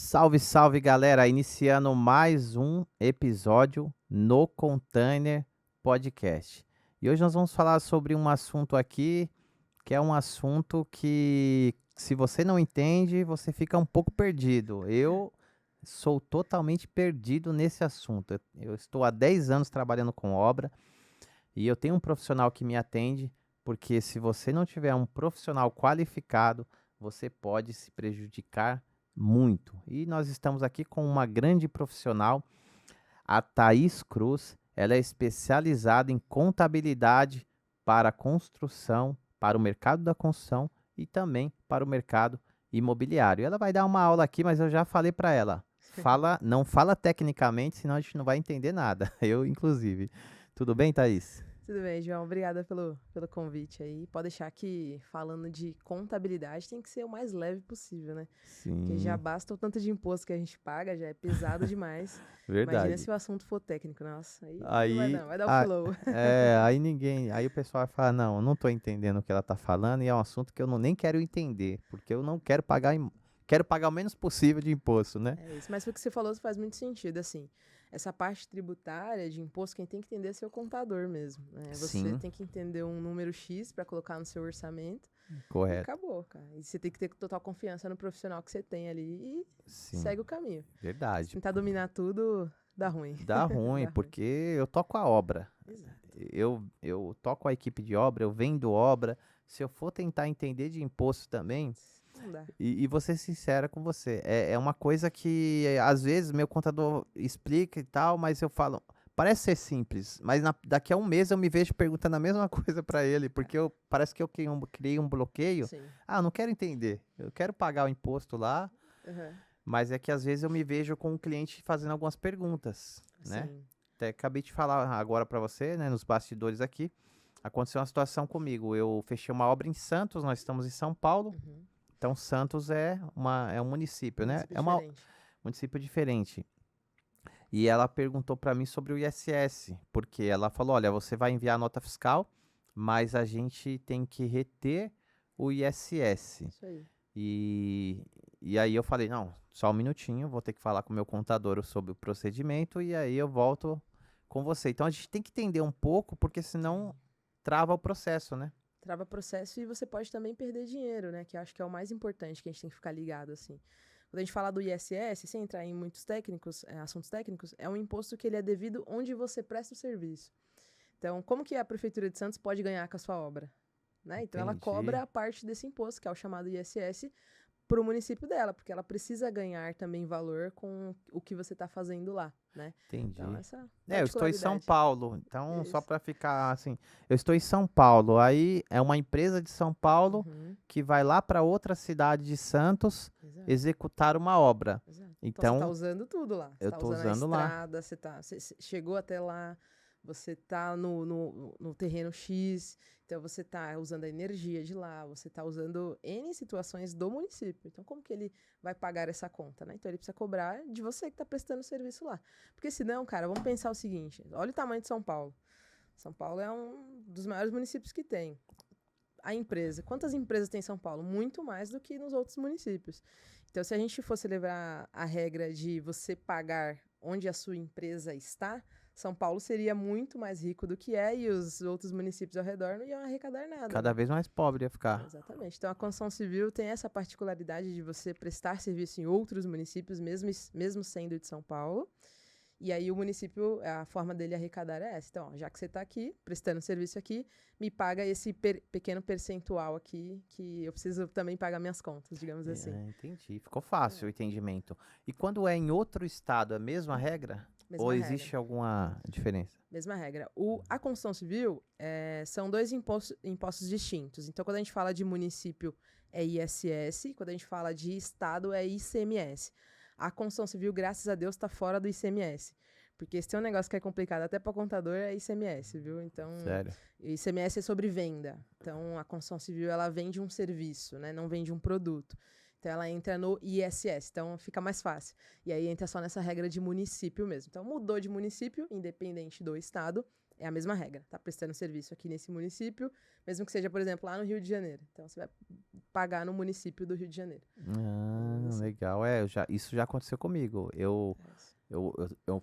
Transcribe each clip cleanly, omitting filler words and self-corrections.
Salve, salve galera! Iniciando mais um episódio no Container Podcast. E hoje nós vamos falar sobre um assunto aqui que é um assunto que, se você não entende, você fica um pouco perdido. Eu sou totalmente perdido nesse assunto. Eu estou há 10 anos trabalhando com obra e eu tenho um profissional que me atende, porque se você não tiver um profissional qualificado, você pode se prejudicar muito. E nós estamos aqui com uma grande profissional, a Thaís Cruz. Ela é especializada em contabilidade para construção, para o mercado da construção e também para o mercado imobiliário. Ela vai dar uma aula aqui, mas eu já falei para ela. Não fala tecnicamente, senão a gente não vai entender nada. Eu, inclusive. Tudo bem, Thaís? Tudo bem, João. Obrigada pelo convite aí. Pode deixar que, falando de contabilidade, tem que ser o mais leve possível, né? Porque já Sim, basta o tanto de imposto que a gente paga, já é pesado demais. Imagina verdade. se o assunto for técnico. Nossa, aí não vai Aí, não, vai dar o a- flow. aí o pessoal vai falar, não, eu não tô entendendo o que ela tá falando e é um assunto que eu nem quero entender, porque eu não quero pagar, quero pagar o menos possível de imposto, né? É isso. Mas o que você falou faz muito sentido, assim. Essa parte tributária de imposto, quem tem que entender é seu contador mesmo, né? Você Sim, tem que entender um número X para colocar no seu orçamento. E correto. acabou, cara. E você tem que ter total confiança no profissional que você tem ali e Sim, segue o caminho. Se verdade. tentar dominar tudo, dá ruim. Dá ruim, Dá ruim. porque eu toco a obra. Exato. Eu toco a equipe de obra, eu vendo obra. Se eu for tentar entender de imposto também, Putz, não dá. e vou ser sincera com você, é uma coisa que às vezes meu contador explica e tal, mas eu falo, parece ser simples, mas daqui a um mês eu me vejo perguntando a mesma coisa para ele, porque parece que eu criei um bloqueio. Sim. Ah, eu não quero entender, eu quero pagar o imposto lá, Aham. mas é que às vezes eu me vejo com o cliente fazendo algumas perguntas, né? Sim. Até acabei de falar agora para você, né, nos bastidores aqui. Aconteceu uma situação comigo. Eu fechei uma obra em Santos, nós estamos em São Paulo. Uhum. Então, Santos é um município, né? Município É um diferente. município diferente. E ela perguntou para mim sobre o ISS, porque ela falou: olha, você vai enviar a nota fiscal, mas a gente tem que reter o ISS. Isso aí. E, e aí eu falei: não, só um minutinho, vou ter que falar com o meu contador sobre o procedimento e aí eu volto com você. Então a gente tem que entender um pouco, porque senão trava o processo, né? Trava processo e você pode também perder dinheiro, né? Que eu acho que é o mais importante que a gente tem que ficar ligado, assim. Quando a gente fala do ISS, sem entrar em muitos técnicos, assuntos técnicos, é um imposto que ele é devido onde você presta o serviço. Então, como que a Prefeitura de Santos pode ganhar com a sua obra? Né? Então, ela Entendi, cobra a parte desse imposto, que é o chamado ISS, para o município dela, porque ela precisa ganhar também valor com o que você está fazendo lá, né? Então, entendi. essa Eu estou em São particularidade. Paulo, então só Isso. para ficar assim, eu estou em São Paulo, aí é uma empresa de São Paulo Uhum. que vai lá para outra cidade de Santos Exato. executar uma obra. Exato. Então você está Então, usando tudo lá. Você eu está estou usando a usando lá. estrada, você chegou até lá, você está no terreno X, então você está usando a energia de lá, você está usando N situações do município. Então, como que ele vai pagar essa conta, né? Então ele precisa cobrar de você que está prestando o serviço lá. Porque senão, cara, vamos pensar o seguinte: olha o tamanho de São Paulo. São Paulo é um dos maiores municípios que tem. A empresa. Quantas empresas tem em São Paulo? Muito mais do que nos outros municípios. Então, se a gente fosse levar a regra de você pagar onde a sua empresa está, São Paulo seria muito mais rico do que é e os outros municípios ao redor não iam arrecadar nada, Cada né? vez mais pobre ia ficar. Exatamente. Então, a construção civil tem essa particularidade de você prestar serviço em outros municípios, mesmo sendo de São Paulo. E aí o município, a forma dele arrecadar é essa. Então, ó, já que você está aqui, prestando serviço aqui, me paga esse pequeno percentual aqui, que eu preciso também pagar minhas contas, digamos assim. Entendi. Ficou fácil o É, entendimento. E quando é em outro estado, é a mesma regra? Ou mesma regra. existe alguma diferença? Mesma regra. A construção civil são dois impostos distintos. Então, quando a gente fala de município, é ISS. Quando a gente fala de estado, é ICMS. A construção civil, graças a Deus, está fora do ICMS. Porque se tem um negócio que é complicado até para contador, é ICMS, viu? Então, Sério? ICMS é sobre venda. Então, a construção civil, ela vende um serviço, né? Não vende um produto. Então, ela entra no ISS. Então, fica mais fácil. E aí entra só nessa regra de município mesmo. Então, mudou de município, independente do estado, é a mesma regra. Tá prestando serviço aqui nesse município, mesmo que seja, por exemplo, lá no Rio de Janeiro. Então, você vai pagar no município do Rio de Janeiro. Ah, Assim. legal. Isso já aconteceu comigo. Eu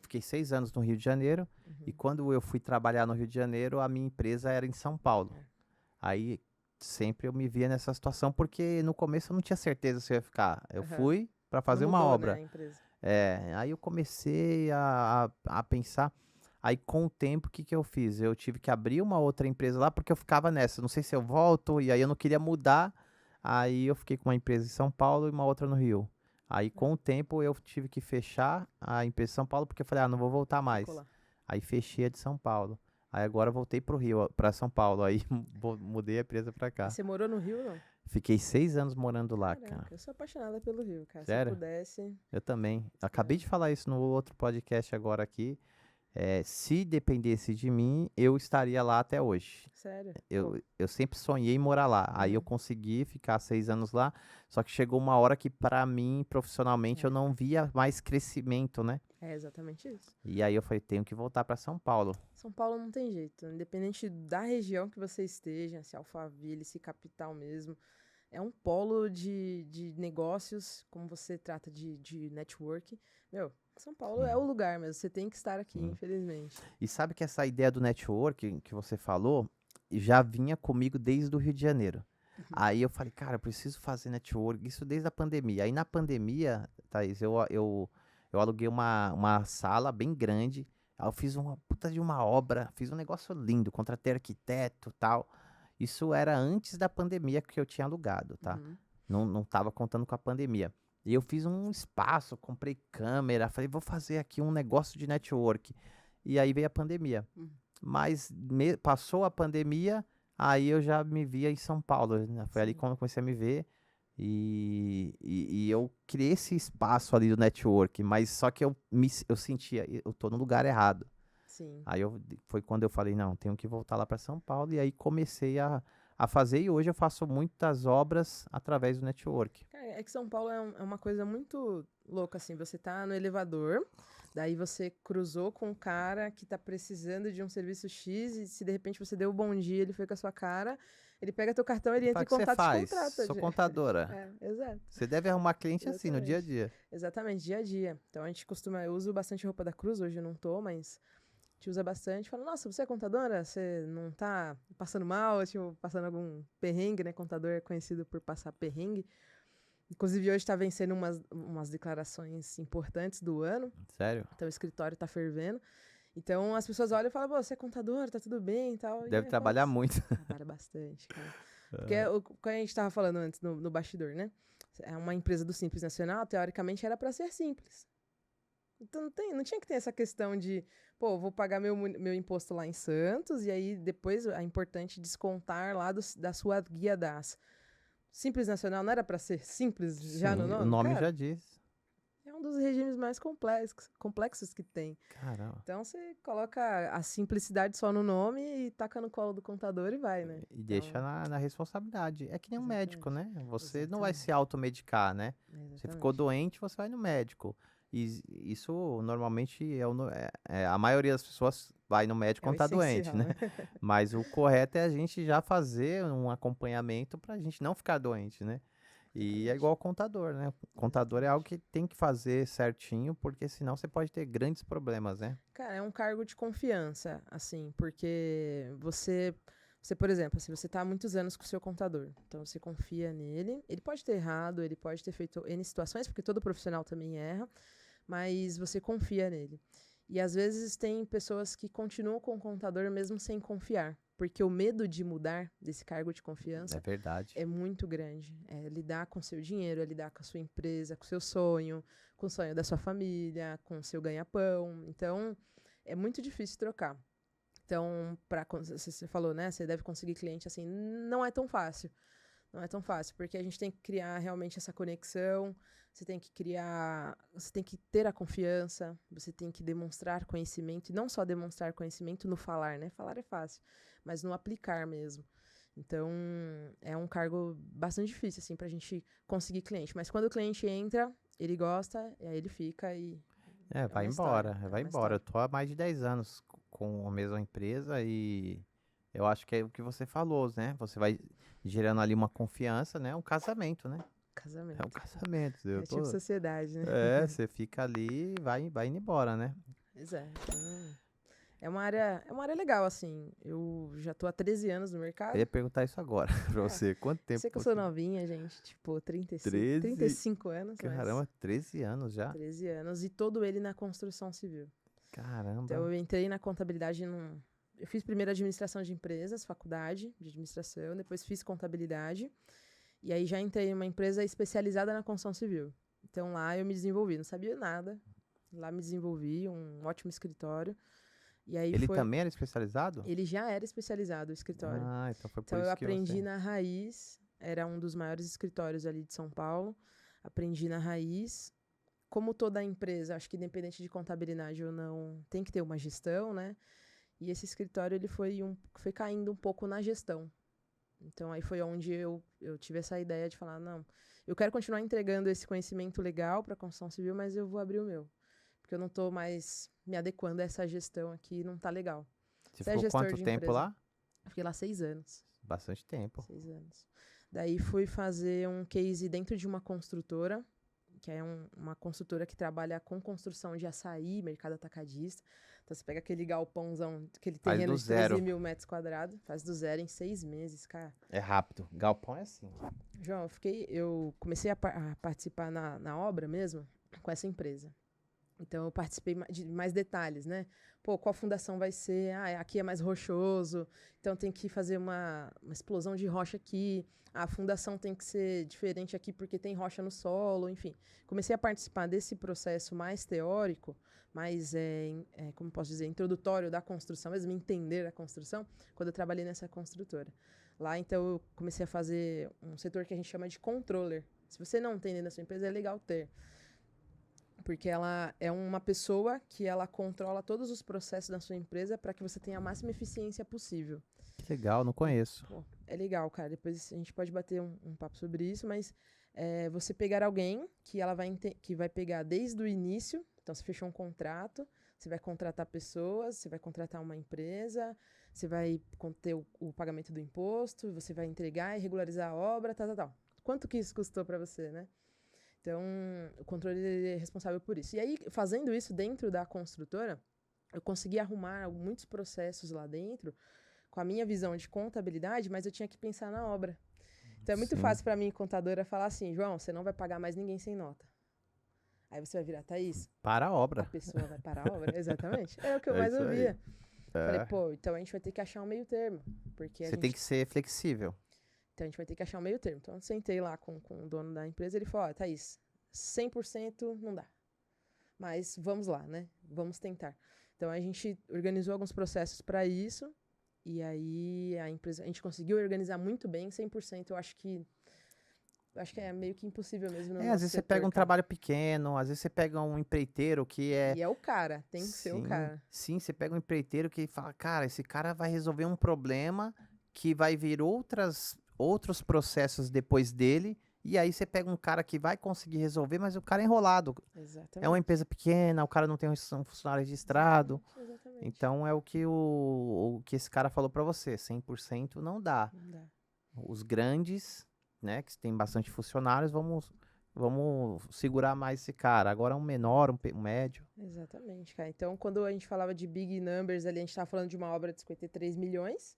fiquei 6 anos no Rio de Janeiro e Uhum. quando eu fui trabalhar no Rio de Janeiro, a minha empresa era em São Paulo. É. Aí sempre eu me via nessa situação porque no começo eu não tinha certeza se eu ia ficar. Eu Aham. fui para Não fazer uma mudou, né, a obra. empresa. Aí eu comecei a pensar. Aí com o tempo, o que que eu fiz? Eu tive que abrir uma outra empresa lá porque eu ficava nessa. Não sei se eu volto, e aí eu não queria mudar. Aí eu fiquei com uma empresa em São Paulo e uma outra no Rio. Aí com o tempo eu tive que fechar a empresa em São Paulo porque eu falei, não vou voltar Ficou mais. lá. Aí fechei a de São Paulo. Aí agora eu voltei pro Rio, para São Paulo. Aí mudei a empresa pra E cá. você morou no Rio, não? Fiquei 6 anos morando lá, cara. Caraca, eu sou apaixonada pelo Rio, cara. Se eu Sério? pudesse. Eu também. Acabei É, de falar isso no outro podcast agora aqui. Se dependesse de mim, eu estaria lá até hoje. sério. Pô. Eu sempre sonhei em morar lá. Aí eu Uhum. consegui ficar 6 anos lá. Só que chegou uma hora que, pra mim, profissionalmente, eu É. não via mais crescimento, né? É exatamente isso. E aí eu falei, tenho que voltar pra São Paulo. São Paulo não tem jeito. Independente da região que você esteja, se Alphaville, se capital mesmo, é um polo de negócios, como você trata de network. Meu, São Paulo é o Sim, lugar mesmo. Você tem que estar aqui, sim. infelizmente. E sabe que essa ideia do network que você falou já vinha comigo desde o Rio de Janeiro. Uhum. Aí eu falei, cara, eu preciso fazer network, isso desde a pandemia. Aí na pandemia, Thaís, eu aluguei uma sala bem grande. Aí eu fiz uma puta de uma obra, fiz um negócio lindo, contratei arquiteto e tal. Isso era antes da pandemia que eu tinha alugado, tá? Uhum. Não tava contando com a pandemia. E eu fiz um espaço, comprei câmera, falei, vou fazer aqui um negócio de network. E aí veio a pandemia. Uhum. Mas passou a pandemia, aí eu já me via em São Paulo, né? Foi ali Sim, quando eu comecei a me ver. E eu criei esse espaço ali do network, mas só que eu sentia, eu tô no lugar errado. sim. Foi quando eu falei, não, tenho que voltar lá para São Paulo, e aí comecei a fazer, e hoje eu faço muitas obras através do network. Cara, é que São Paulo é uma coisa muito louca, assim. Você tá no elevador, daí você cruzou com um cara que tá precisando de um serviço X, e se de repente você deu o bom dia, ele foi com a sua cara, ele pega teu cartão, ele entra Fala, em o que você contato e te faz? contrata. Sou contadora. É, exato. Você deve arrumar cliente assim, no dia a Exatamente. dia. Exatamente, dia a dia. Então a gente costuma, eu uso bastante roupa da Cruz, hoje eu não tô, mas a gente usa bastante. Fala, nossa, você é contadora? Você não tá passando mal, tipo, passando algum perrengue, né? Contador é conhecido por passar perrengue. Inclusive, hoje está vencendo umas declarações importantes do ano, Sério? então o escritório está fervendo. Então as pessoas olham e falam, pô, você é contador, tá tudo bem e tal. E Deve aí eu falo, trabalhar muito. trabalha bastante, cara. Porque é o que a gente estava falando antes no bastidor, né? É uma empresa do Simples Nacional, teoricamente era para ser simples. Então não tinha que ter essa questão de, pô, vou pagar meu imposto lá em Santos e aí depois é importante descontar lá da sua guia das. Simples Nacional não era para ser simples já no Sim, o nome? nome Cara, já diz. é um dos regimes mais complexos que tem. Caramba. Então você coloca a simplicidade só no nome e taca no colo do contador e vai, né? E deixa Então, na responsabilidade. É que nem um médico, exatamente. né? Você não vai se Exatamente. automedicar, né? Você ficou Exatamente. doente, você vai no médico. E isso normalmente a maioria das pessoas vai no médico É o quando tá doente, essencial, né? né? Mas o correto é a gente já fazer um acompanhamento pra gente não ficar doente, né? E é Exatamente. igual ao contador, né? Contador é algo Exatamente. que tem que fazer certinho, porque senão você pode ter grandes problemas, né? Cara, é um cargo de confiança, assim, porque você, por exemplo, se você tá há muitos anos com o seu contador, então você confia nele, ele pode ter errado, ele pode ter feito N situações, porque todo profissional também erra, mas você confia nele. E às vezes tem pessoas que continuam com o contador mesmo sem confiar, porque o medo de mudar desse cargo de É confiança verdade. é muito grande. É lidar com seu dinheiro, é lidar com a sua empresa, com o seu sonho, com o sonho da sua família, com o seu ganha-pão. Então, é muito difícil trocar. Então, você falou, né? Você deve conseguir cliente assim. Não é tão fácil. Não é tão fácil, porque a gente tem que criar realmente essa conexão. Você tem que criar. Você tem que ter a confiança. Você tem que demonstrar conhecimento. E não só demonstrar conhecimento no falar, né? Falar é fácil, mas no aplicar mesmo. Então, é um cargo bastante difícil, assim, pra gente conseguir cliente. Mas quando o cliente entra, ele gosta, e aí ele fica e É, é vai uma história. embora, É vai uma embora. Eu história. tô há mais de 10 anos com a mesma empresa e Eu acho que é o que você falou, né? Você vai gerando ali uma confiança, né? Um casamento, né? É um Casamento. casamento. Eu É tipo tô. sociedade, né? É, você fica ali e vai indo embora, né? Pois é. Então, é uma área legal, assim. Eu já tô há 13 anos no Eu mercado. ia perguntar isso agora pra É, você. Quanto tempo sei que eu sou você. novinha, gente. Tipo, 35, 13. 35 anos, mas Caramba, 13 anos já? 13 anos. E todo ele na construção civil. Então, Caramba. eu entrei na contabilidade Eu fiz primeiro administração de empresas, faculdade de administração, depois fiz contabilidade. E aí já entrei em uma empresa especializada na construção civil. Então lá eu me desenvolvi, não sabia nada. Lá me desenvolvi, um ótimo escritório. E aí Ele foi. também era especializado? Ele já era especializado, o escritório. Ah, então foi por Então eu isso que aprendi você. na raiz, era um dos maiores escritórios ali de São Paulo. Aprendi na raiz. Como toda empresa, acho que independente de contabilidade ou não, tem que ter uma gestão, né? E esse escritório ele foi caindo um pouco na gestão. Então aí foi onde eu tive essa ideia de falar, não, eu quero continuar entregando esse conhecimento legal para a construção civil, mas eu vou abrir o meu. Porque eu não estou mais me adequando a essa gestão aqui, não tá legal. Você Você é ficou gestor quanto de tempo empresa. lá? Eu fiquei lá 6 anos. Bastante tempo. 6 anos. Daí fui fazer um case dentro de uma construtora, que é uma construtora que trabalha com construção de açaí, mercado atacadista. Então você pega aquele galpãozão, aquele Faz terreno do de 13 zero. mil metros quadrados, faz do zero em 6 meses, cara. É rápido. Galpão é assim. João, eu comecei a participar na obra mesmo com essa empresa. Então eu participei de mais detalhes, né? Pô, qual fundação vai ser? Ah, aqui é mais rochoso, então tem que fazer uma explosão de rocha aqui. A fundação tem que ser diferente aqui porque tem rocha no solo, enfim. Comecei a participar desse processo mais teórico, mais, como posso dizer, introdutório da construção, mesmo entender a construção, quando eu trabalhei nessa construtora. Lá, então, eu comecei a fazer um setor que a gente chama de controller. Se você não tem dentro da sua empresa, é legal ter. Porque ela é uma pessoa que ela controla todos os processos da sua empresa para que você tenha a máxima eficiência possível. Que legal, não E, conheço. pô, é legal, cara. Depois a gente pode bater um papo sobre isso, mas você pegar alguém que ela que vai pegar desde o início, então você fechou um contrato, você vai contratar pessoas, você vai contratar uma empresa, você vai ter o pagamento do imposto, você vai entregar e regularizar a obra, tal, tal, tal. Quanto que isso custou para você, né? Então, o controle é responsável por isso. E aí, fazendo isso dentro da construtora, eu consegui arrumar muitos processos lá dentro com a minha visão de contabilidade, mas eu tinha que pensar na obra. Então, é muito Sim. fácil para mim, contadora, falar assim, João, você não vai pagar mais ninguém sem nota. Aí você vai virar, Thaís, Para a a obra. pessoa vai parar a obra? Exatamente. É o que eu É mais isso aí. ouvia. Falei, É. pô, então a gente vai ter que achar um meio termo. Porque a Você tem gente que ser flexível. Então a gente vai ter que achar um meio termo. Então eu sentei lá com o dono da empresa, ele falou, ó, Thaís, 100% não dá. Mas vamos lá, né? Vamos tentar. Então a gente organizou alguns processos para isso. E aí a gente conseguiu organizar muito bem, 100%. Eu acho que é meio que impossível mesmo no É, às nosso vezes você pega setor, um cara. trabalho pequeno, às vezes você pega um empreiteiro que é. E é o cara, tem que ser o Sim, cara. sim, você pega um empreiteiro que fala, cara, esse cara vai resolver um problema que vai vir outros processos depois dele. E aí você pega um cara que vai conseguir resolver, mas o cara é enrolado. É uma Exatamente. empresa pequena, o cara não tem um funcionário registrado. Exatamente, exatamente. Então é o que esse cara falou pra você, 100% não dá. Não dá. Os grandes, né, que tem bastante funcionários, vamos segurar mais esse cara. Agora um menor, um médio. Exatamente, cara. Então, quando a gente falava de big numbers ali, a gente estava falando de uma obra de 53 milhões.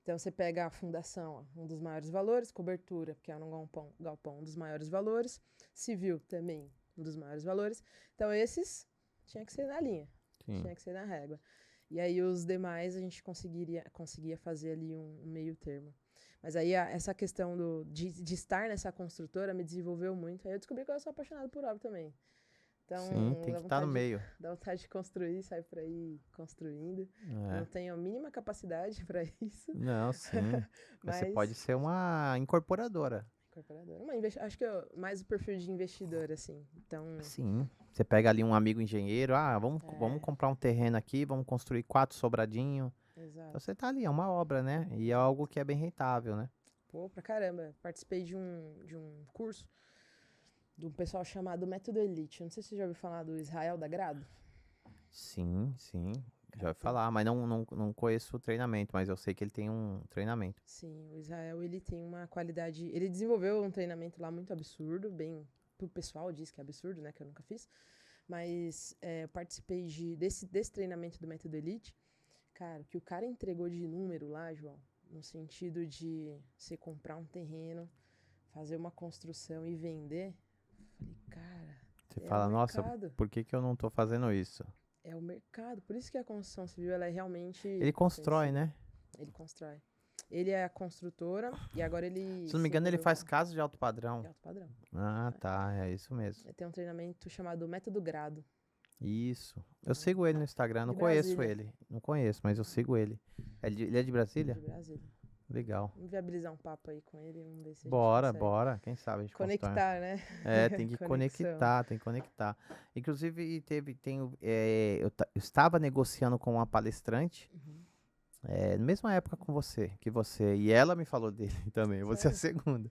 Então, você pega a fundação, ó, um dos maiores valores, cobertura, que é um galpão, um dos maiores valores, civil também, um dos maiores valores. Então, esses tinha que ser na linha, Sim. tinha que ser na régua. E aí, os demais, a gente conseguia fazer ali um meio termo. Mas aí, essa questão de estar nessa construtora me desenvolveu muito. Aí eu descobri que eu sou apaixonado por obra também. Então, Sim, tem dá que estar no vontade de, meio. dá vontade de construir, sair por aí construindo. Eu não É. tenho a mínima capacidade para isso, Não, sim. Você pode mas ser uma incorporadora. incorporadora. Acho que mais o perfil de investidor, assim. Então, Sim. Você pega ali um amigo engenheiro, vamos é, comprar um terreno aqui, vamos construir 4 sobradinhos. Então exato, você tá ali, é uma obra, né? E é exato. algo que é bem rentável, né? Pô, pra caramba. Participei de um curso de um pessoal chamado Método Elite. Eu não sei se você já ouviu falar do Israel da Grado. Sim, sim. Já ouvi falar, mas não conheço o treinamento, mas eu sei que ele tem um treinamento. Sim, o Israel, ele tem uma qualidade... Ele desenvolveu um treinamento lá muito absurdo, bem... O pessoal diz que é absurdo, né? Que eu nunca fiz. Mas eu participei desse treinamento do Método Elite. Cara, o que o cara entregou de número lá, João, no sentido de você comprar um terreno, fazer uma construção e vender, falei, cara, Você é o fala, nossa, mercado. por que que eu não tô fazendo isso? É o mercado. Por isso que a construção civil ela é realmente Ele constrói, ofensiva. né? Ele constrói. Ele é a construtora e agora ele Se não me engano, ele faz casa de alto padrão. de alto padrão. Ah, tá, é isso mesmo. Ele tem um treinamento chamado Método Grado. Isso. Eu sigo ele no Instagram, não De conheço Brasília. ele. Não conheço, mas eu sigo ele. Ele é de Brasília? De Brasília. Legal. Vamos viabilizar um papo aí com ele, vamos ver se a gente Bora, consegue bora. Quem sabe a gente constrói. conectar, né? É, tem que Conexão. conectar, tem que conectar. Inclusive, eu estava negociando com uma palestrante, Uhum. na mesma época que você, e ela me falou dele também, você é a Sério? segunda.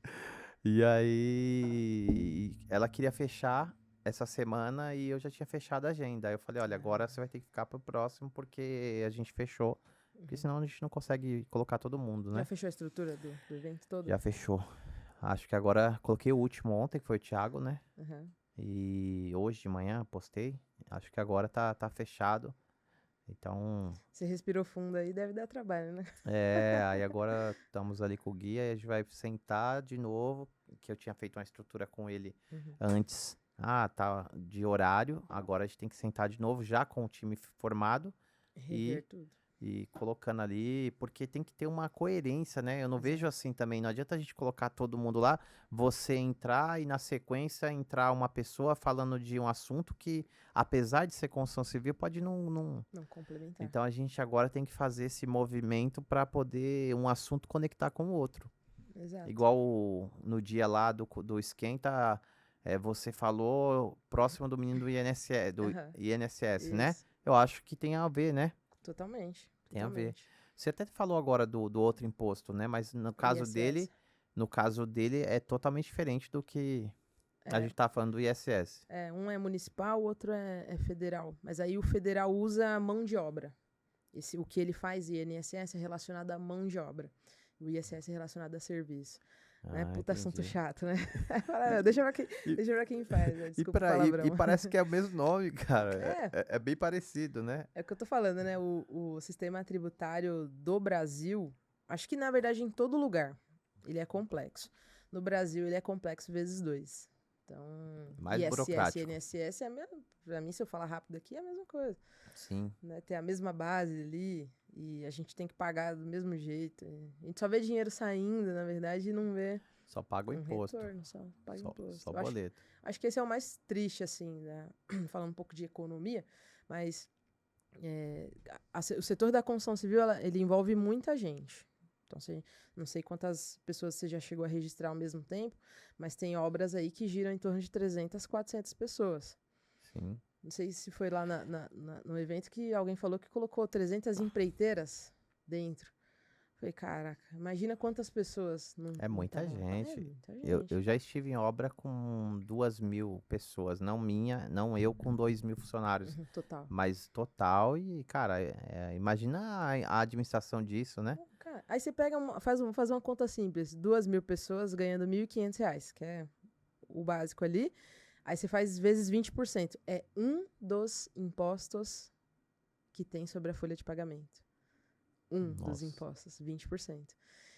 E aí, ela queria fechar essa semana e eu já tinha fechado a agenda. Aí eu falei, olha, agora você vai ter que ficar pro próximo porque a gente fechou, porque senão a gente não consegue colocar todo mundo, Já né? fechou a estrutura do evento todo? Já fechou. Acho que agora coloquei o último ontem, que foi o Thiago, né? Uhum. E hoje de manhã postei. Acho que agora tá fechado. Então, Você respirou fundo aí, deve dar trabalho, né? aí agora estamos ali com o guia e a gente vai sentar de novo, que eu tinha feito uma estrutura com ele Uhum. antes. Ah, tá de horário. Agora a gente tem que sentar de novo já com o time formado Rever tudo. e colocando ali, porque tem que ter uma coerência, né? Eu não vejo assim também. Não adianta a gente colocar todo mundo lá, você entrar e na sequência entrar uma pessoa falando de um assunto que, apesar de ser construção civil, pode não. Não complementar. Então a gente agora tem que fazer esse movimento para poder um assunto conectar com o outro. Exato. Igual no dia lá do esquenta, você falou próximo do menino do Aham. INSS, né? Isso. Eu acho que tem a ver, né? Totalmente. Tem a ver. Totalmente. Você até falou agora do outro imposto, né? Mas no caso ISS. dele é totalmente diferente do que a É, gente tá falando do ISS. um é municipal, o outro é federal. Mas aí o federal usa a mão de obra. O que ele faz, INSS, é relacionado à mão de obra. O ISS é relacionado a serviço. Né? Puta assunto Entendi. chato, né? Deixa pra quem faz, né? Desculpa o palavrão. E parece que é o mesmo nome, cara. É. É bem parecido, né? É o que eu tô falando, né? O sistema tributário do Brasil, acho que na verdade em todo lugar, ele é complexo. No Brasil, ele é complexo vezes 2. Então, Mais ISS burocrático. e INSS é a mesma. Pra mim, se eu falar rápido aqui, é a mesma coisa. Sim. Né? Tem a mesma base ali e a gente tem que pagar do mesmo jeito. A gente só vê dinheiro saindo, na verdade, e não vê Só paga o imposto. retorno, só paga imposto. Só Eu acho, boleto. acho que esse é o mais triste, assim, né? Falando um pouco de economia, mas o setor da construção civil, ele envolve muita gente. Então, não sei quantas pessoas você já chegou a registrar ao mesmo tempo, mas tem obras aí que giram em torno de 300, 400 pessoas. Sim. Não sei se foi lá no evento que alguém falou que colocou 300 empreiteiras dentro. Falei, caraca, imagina quantas pessoas não É muita tavam lá. gente. É muita gente. Eu já estive em obra com 2.000 pessoas, não minha, não eu com 2.000 funcionários, Uhum, total. mas total e, cara, imagina a administração disso, né? Cara, aí você pega, faz uma conta simples, 2.000 pessoas ganhando R$ 1.500, que é o básico ali. Aí você faz vezes 20%. É um dos impostos que tem sobre a folha de pagamento. Dos Nossa. impostos, 20%.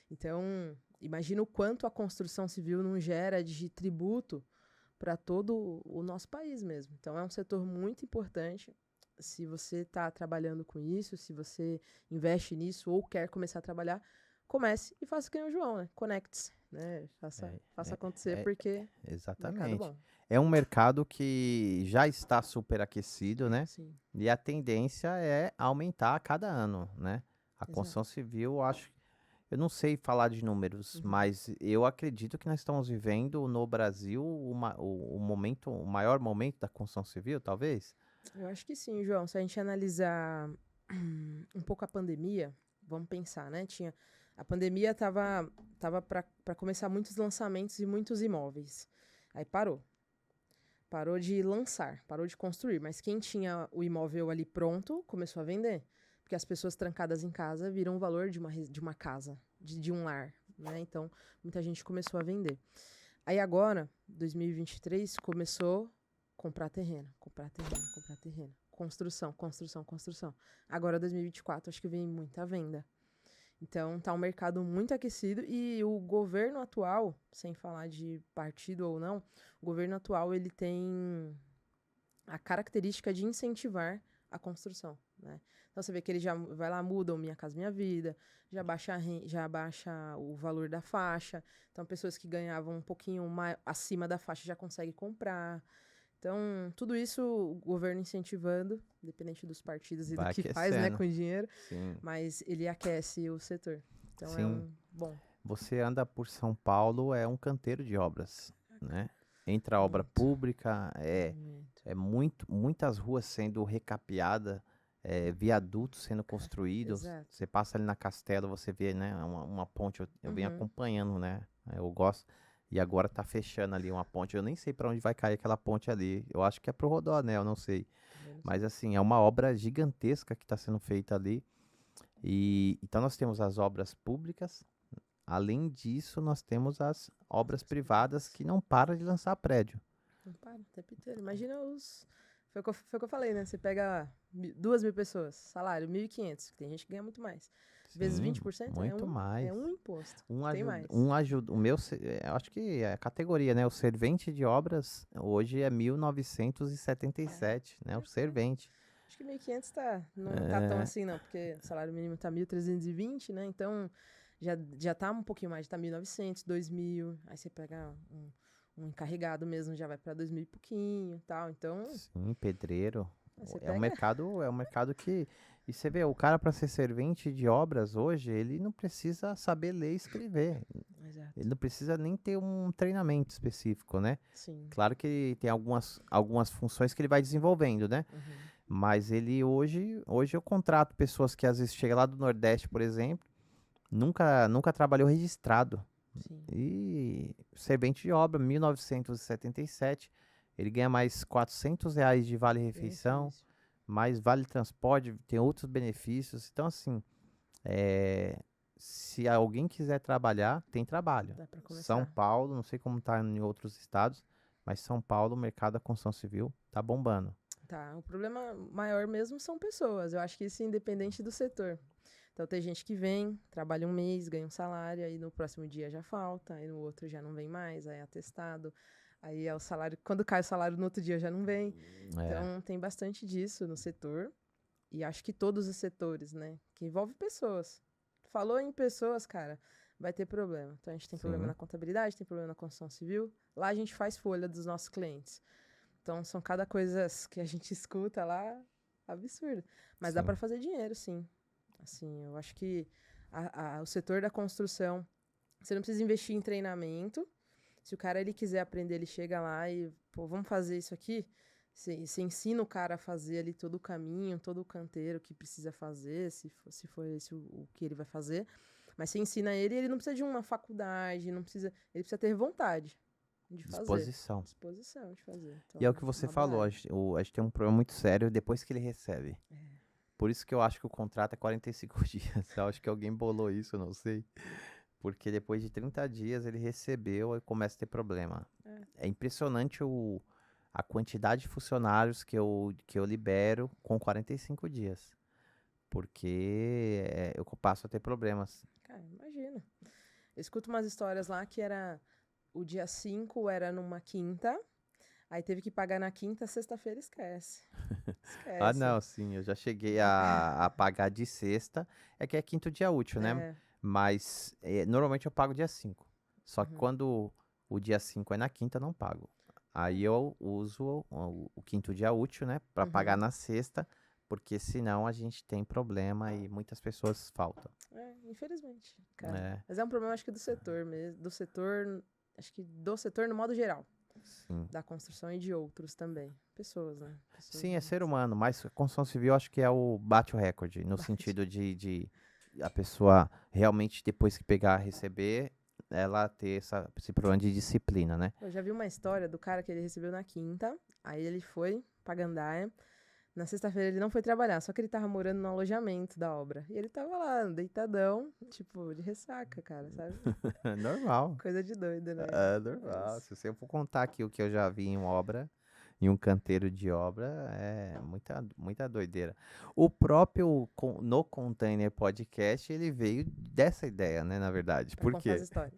Então, imagina o quanto a construção civil não gera de tributo para todo o nosso país mesmo. Então, é um setor muito importante. Se você está trabalhando com isso, se você investe nisso ou quer começar a trabalhar, comece e faça que nem o João, né? Conecte-se, né? Faça acontecer, porque mercado Exatamente. bom. É um mercado que já está superaquecido, né? Sim. E a tendência é aumentar a cada ano, né? A Exato. construção civil, eu não sei falar de números, mas eu acredito que nós estamos vivendo no Brasil o maior momento da construção civil, talvez. Eu acho que sim, João. Se a gente analisar um pouco a pandemia, vamos pensar, né? A pandemia estava para começar muitos lançamentos e muitos imóveis. Aí parou. Parou de lançar, parou de construir. Mas quem tinha o imóvel ali pronto, começou a vender. Porque as pessoas trancadas em casa viram o valor de uma casa, de um lar, né? Então, muita gente começou a vender. Aí agora, 2023, começou a comprar terreno, comprar terreno, comprar terreno. Construção, construção, construção. Agora, 2024, acho que vem muita venda. Então, tá um mercado muito aquecido e o governo atual, sem falar de partido ou não, o governo atual, ele tem a característica de incentivar a construção, né? Então, você vê que ele já vai lá, muda o Minha Casa Minha Vida, já baixa o valor da faixa. Então, pessoas que ganhavam um pouquinho mais acima da faixa já conseguem comprar. Então, tudo isso o governo incentivando, independente dos partidos e do Vai que faz, né, aquecendo. com o dinheiro, Sim, mas ele aquece o setor. Então, é sim. um bom, Você anda por São Paulo, é um canteiro de obras, né? Entra obra muito, pública, muito. muitas ruas sendo recapeadas, viadutos sendo construídos. Exato. Você passa ali na Castelo, você vê, né, uma ponte, eu venho Uhum. acompanhando, né? Eu gosto. E agora tá fechando ali uma ponte. Eu nem sei para onde vai cair aquela ponte ali. Eu acho que é pro Rodoanel, não sei. Também não sei. Mas assim, é uma obra gigantesca que está sendo feita ali. E então nós temos as obras públicas. Além disso, nós temos as obras privadas que não param de lançar prédio. Não para o tempo inteiro. Imagina os. Foi o que eu falei, né? Você pega 2.000 pessoas, salário 1.500, que tem gente que ganha muito mais. Vezes Sim, 20% muito mais. é um imposto. Um Tem ajuda, mais. um ajuda, o meu, eu acho que é a categoria, né? O servente de obras hoje é 1977, né? O É. servente. Acho que 1.500 não tá tão assim, não, porque o salário mínimo tá 1.320, né? Então já tá um pouquinho mais, já tá 1.900, 2.000. Aí você pega um encarregado mesmo, já vai pra 2.000 e pouquinho e tal. Então, Sim, pedreiro. aí você É um pega. mercado, é um mercado que. E você vê, o cara para ser servente de obras hoje, ele não precisa saber ler e escrever. Ele Exato. não precisa nem ter um treinamento específico, né? Sim. Claro que tem algumas funções que ele vai desenvolvendo, né? Uhum. Mas ele hoje eu contrato pessoas que às vezes chegam lá do Nordeste, por exemplo, nunca trabalhou registrado. Sim. E servente de obra, 1977, ele ganha mais R$ 400 de vale-refeição, Benefício. mais vale-transporte, tem outros benefícios. Então, assim, é, se alguém quiser trabalhar, tem trabalho. Dá pra São começar. Paulo, não sei como tá em outros estados, mas São Paulo, o mercado da construção civil tá bombando. Tá. O problema maior mesmo são pessoas. Eu acho que isso é independente do setor. Então tem gente que vem, trabalha um mês, ganha um salário, aí no próximo dia já falta, aí no outro já não vem mais, aí é atestado, aí é o salário. Quando cai o salário no outro dia já não vem. É, Então tem bastante disso no setor. E acho que todos os setores, né? Que envolve pessoas. Falou em pessoas, cara, vai ter problema. Então a gente tem problema na sim, contabilidade, tem problema na construção civil. Lá a gente faz folha dos nossos clientes. Então são cada coisa que a gente escuta lá absurda. Mas dá sim, para fazer dinheiro, sim. Assim, eu acho que o setor da construção, você não precisa investir em treinamento. Se o cara ele quiser aprender, ele chega lá e, pô, vamos fazer isso aqui. Você ensina o cara a fazer ali todo o caminho, todo o canteiro que precisa fazer, se for esse o que ele vai fazer. Mas você ensina ele, ele não precisa de uma faculdade, não precisa, ele precisa ter vontade de fazer, disposição. disposição de fazer. E é o Então, que você uma boa falou, área. a gente tem um problema muito sério depois que ele recebe. É, Por isso que eu acho que o contrato é 45 dias. Eu acho que alguém bolou isso, eu não sei. Porque depois de 30 dias ele recebeu e começa a ter problema. é. É impressionante a quantidade de funcionários que eu libero com 45 dias. Porque eu passo a ter problemas. Cara, imagina. Eu escuto umas histórias lá que era o dia 5 era numa quinta, aí teve que pagar na quinta, sexta-feira esquece. Ah, Esquece. não, sim, eu já cheguei a pagar de sexta. É que é quinto dia útil, né? É. Mas normalmente eu pago dia 5. Só que Uhum, quando o dia 5 é na quinta, eu não pago. Aí eu uso o quinto dia útil, né? Pra pagar uhum. na sexta, porque senão a gente tem problema e muitas pessoas faltam. É, infelizmente, cara. É, Mas é um problema, acho que do setor mesmo. Do setor, acho que do setor no modo geral. sim. Da construção e de outros também. Pessoas, né? Pessoas Sim, é ser mais. humano, mas a construção civil acho que é o bate o recorde, no Bate. sentido de a pessoa realmente, depois que pegar, receber, ela ter esse problema de disciplina, né? Eu já vi uma história do cara que ele recebeu na quinta, aí ele foi pra Gandaia. Na sexta-feira ele não foi trabalhar, só que ele tava morando no alojamento da obra. E ele tava lá, deitadão, tipo, de ressaca, cara, sabe? Normal. Coisa de doido, né? É normal. Mas, Se você for contar aqui o que eu já vi em obra, em um canteiro de obra, é muita doideira. O próprio No Container Podcast, ele veio dessa ideia, né, na verdade. pra Por contar as quê? histórias.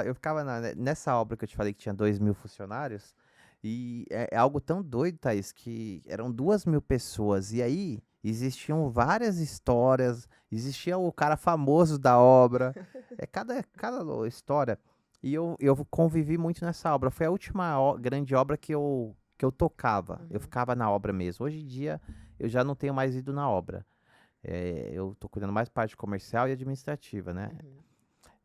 Eu ficava nessa obra que eu te falei que tinha 2.000 funcionários, e é algo tão doido, Thaís, que eram 2.000 pessoas, e aí existiam várias histórias, existia o cara famoso da obra, cada história, e eu convivi muito nessa obra, foi a última grande obra que eu tocava, eu Uhum, ficava na obra mesmo. Hoje em dia eu já não tenho mais ido na obra, eu tô cuidando mais parte comercial e administrativa, né? uhum.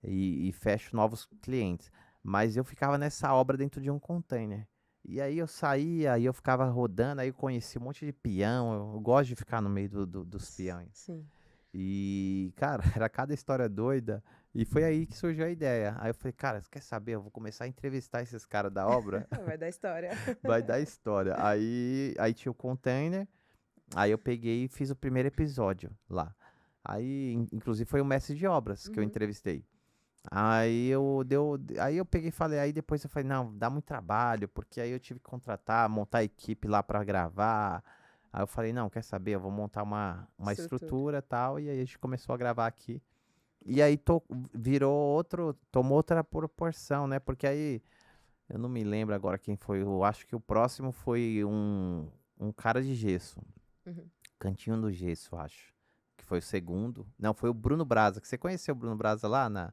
E fecho novos clientes. Mas eu ficava nessa obra dentro de um container. E aí eu saía, aí eu ficava rodando, aí eu conheci um monte de peão. Eu gosto de ficar no meio dos peões. Sim. E, cara, era cada história doida. E foi aí que surgiu a ideia. Aí eu falei, cara, você quer saber? Eu vou começar a entrevistar esses caras da obra. Vai dar história. Vai dar história. Aí tinha o container. Aí eu peguei e fiz o primeiro episódio lá. Aí, inclusive, foi o mestre de obras que eu Uhum. entrevistei. Aí eu peguei e falei, aí depois eu falei, não, dá muito trabalho, porque aí eu tive que contratar, montar a equipe lá pra gravar. Aí eu falei, não, quer saber? Eu vou montar uma Estrutura. estrutura e tal, e aí a gente começou a gravar aqui. E aí virou tomou outra proporção, né? Porque aí eu não me lembro agora quem foi. Eu acho que o próximo foi um cara de gesso. Uhum. Cantinho do Gesso, eu acho. Que foi o segundo. Não, foi o Bruno Braza. Que você conheceu o Bruno Braza lá na.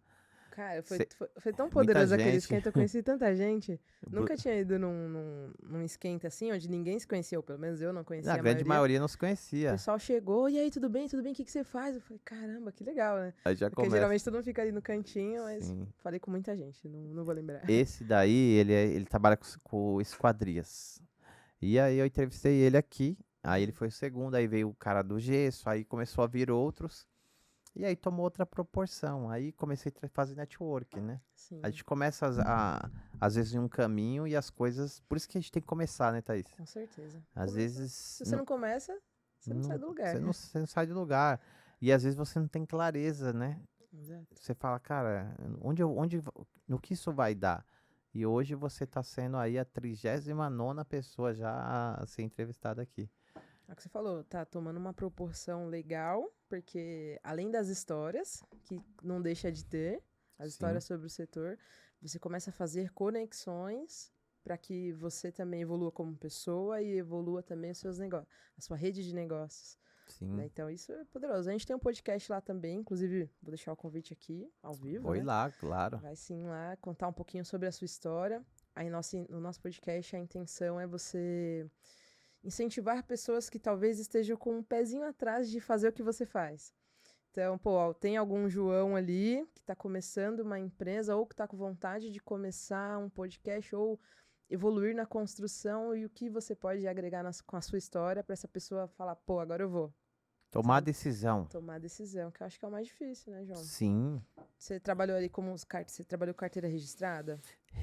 Cara, Cê- foi tão Muita poderoso aquele gente. esquenta, eu conheci tanta gente. Bru- Nunca tinha ido num esquenta assim, onde ninguém se conhecia, ou pelo menos eu não A conhecia a grande maioria. maioria não se O conhecia. pessoal chegou, e aí, tudo bem? Tudo bem? O que que você faz? Eu falei, caramba, que legal, né? Aí já Porque começa. geralmente todo mundo fica ali no cantinho, mas Sim. falei com muita gente, não vou lembrar. Esse daí, ele trabalha com esquadrias. E aí eu entrevistei ele aqui. Aí ele Uhum. foi o segundo. Aí veio o cara do gesso. Aí começou a vir outros. E aí tomou outra proporção. Aí comecei a fazer network, né? A Sim, gente começa às vezes em um caminho e as coisas. Por isso que a gente tem que começar, né, Thaís? com certeza. Às Começa. vezes Se você não começa, você não sai do lugar. você não sai do lugar. E às vezes você não tem clareza, né? Exato. Você fala, cara, no que isso vai dar? E hoje você tá sendo aí a 39ª pessoa já a ser entrevistada aqui. É o que você falou, tá tomando uma proporção legal, porque além das histórias, que não deixa de ter, as Sim, histórias sobre o setor, você começa a fazer conexões para que você também evolua como pessoa e evolua também os seus negócios, a sua rede de negócios, né? sim. Então isso é poderoso. A gente tem um podcast lá também, inclusive vou deixar o convite aqui ao vivo, Foi né? lá, claro. Vai sim lá contar um pouquinho sobre a sua história. Aí no nosso podcast a intenção é você incentivar pessoas que talvez estejam com um pezinho atrás de fazer o que você faz. Então, pô, ó, tem algum João ali que está começando uma empresa ou que está com vontade de começar um podcast ou evoluir na construção e o que você pode agregar com a sua história para essa pessoa falar, pô, agora eu vou, Tomar a sabe? decisão. Tomar a decisão, que eu acho que é o mais difícil, né, João? Sim. Você trabalhou ali você trabalhou com carteira registrada?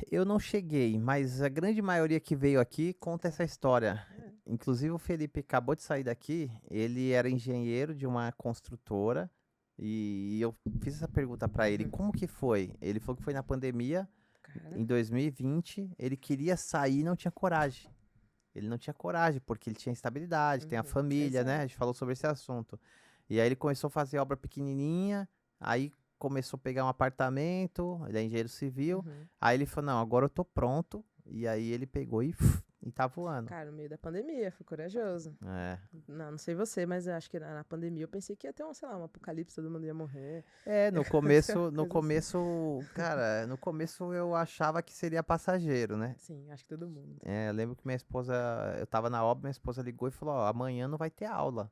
Eu não cheguei, mas a grande maioria que veio aqui conta essa história. É. Inclusive o Felipe acabou de sair daqui, ele era engenheiro de uma construtora e eu fiz essa pergunta para ele, Uhum. como que foi? Ele falou que foi na pandemia, Cara. em 2020, ele queria sair e não tinha coragem. Ele não tinha coragem porque ele tinha estabilidade, tem a Uhum. família, né? A Exato. gente falou sobre esse assunto. E aí ele começou a fazer obra pequenininha, aí começou a pegar um apartamento, ele é engenheiro civil. Uhum. Aí ele falou, não, agora eu tô pronto. E aí ele pegou e tá voando. Cara, no meio da pandemia, foi corajoso. É. Não sei você, mas eu acho que na pandemia eu pensei que ia ter sei lá, um apocalipse, todo mundo ia morrer. É, Ia no acontecer começo, uma no coisa assim. começo, cara, no começo eu achava que seria passageiro, né? Sim, acho que todo mundo. É, eu lembro que minha esposa, eu tava na obra, minha esposa ligou e falou, ó, amanhã não vai ter aula.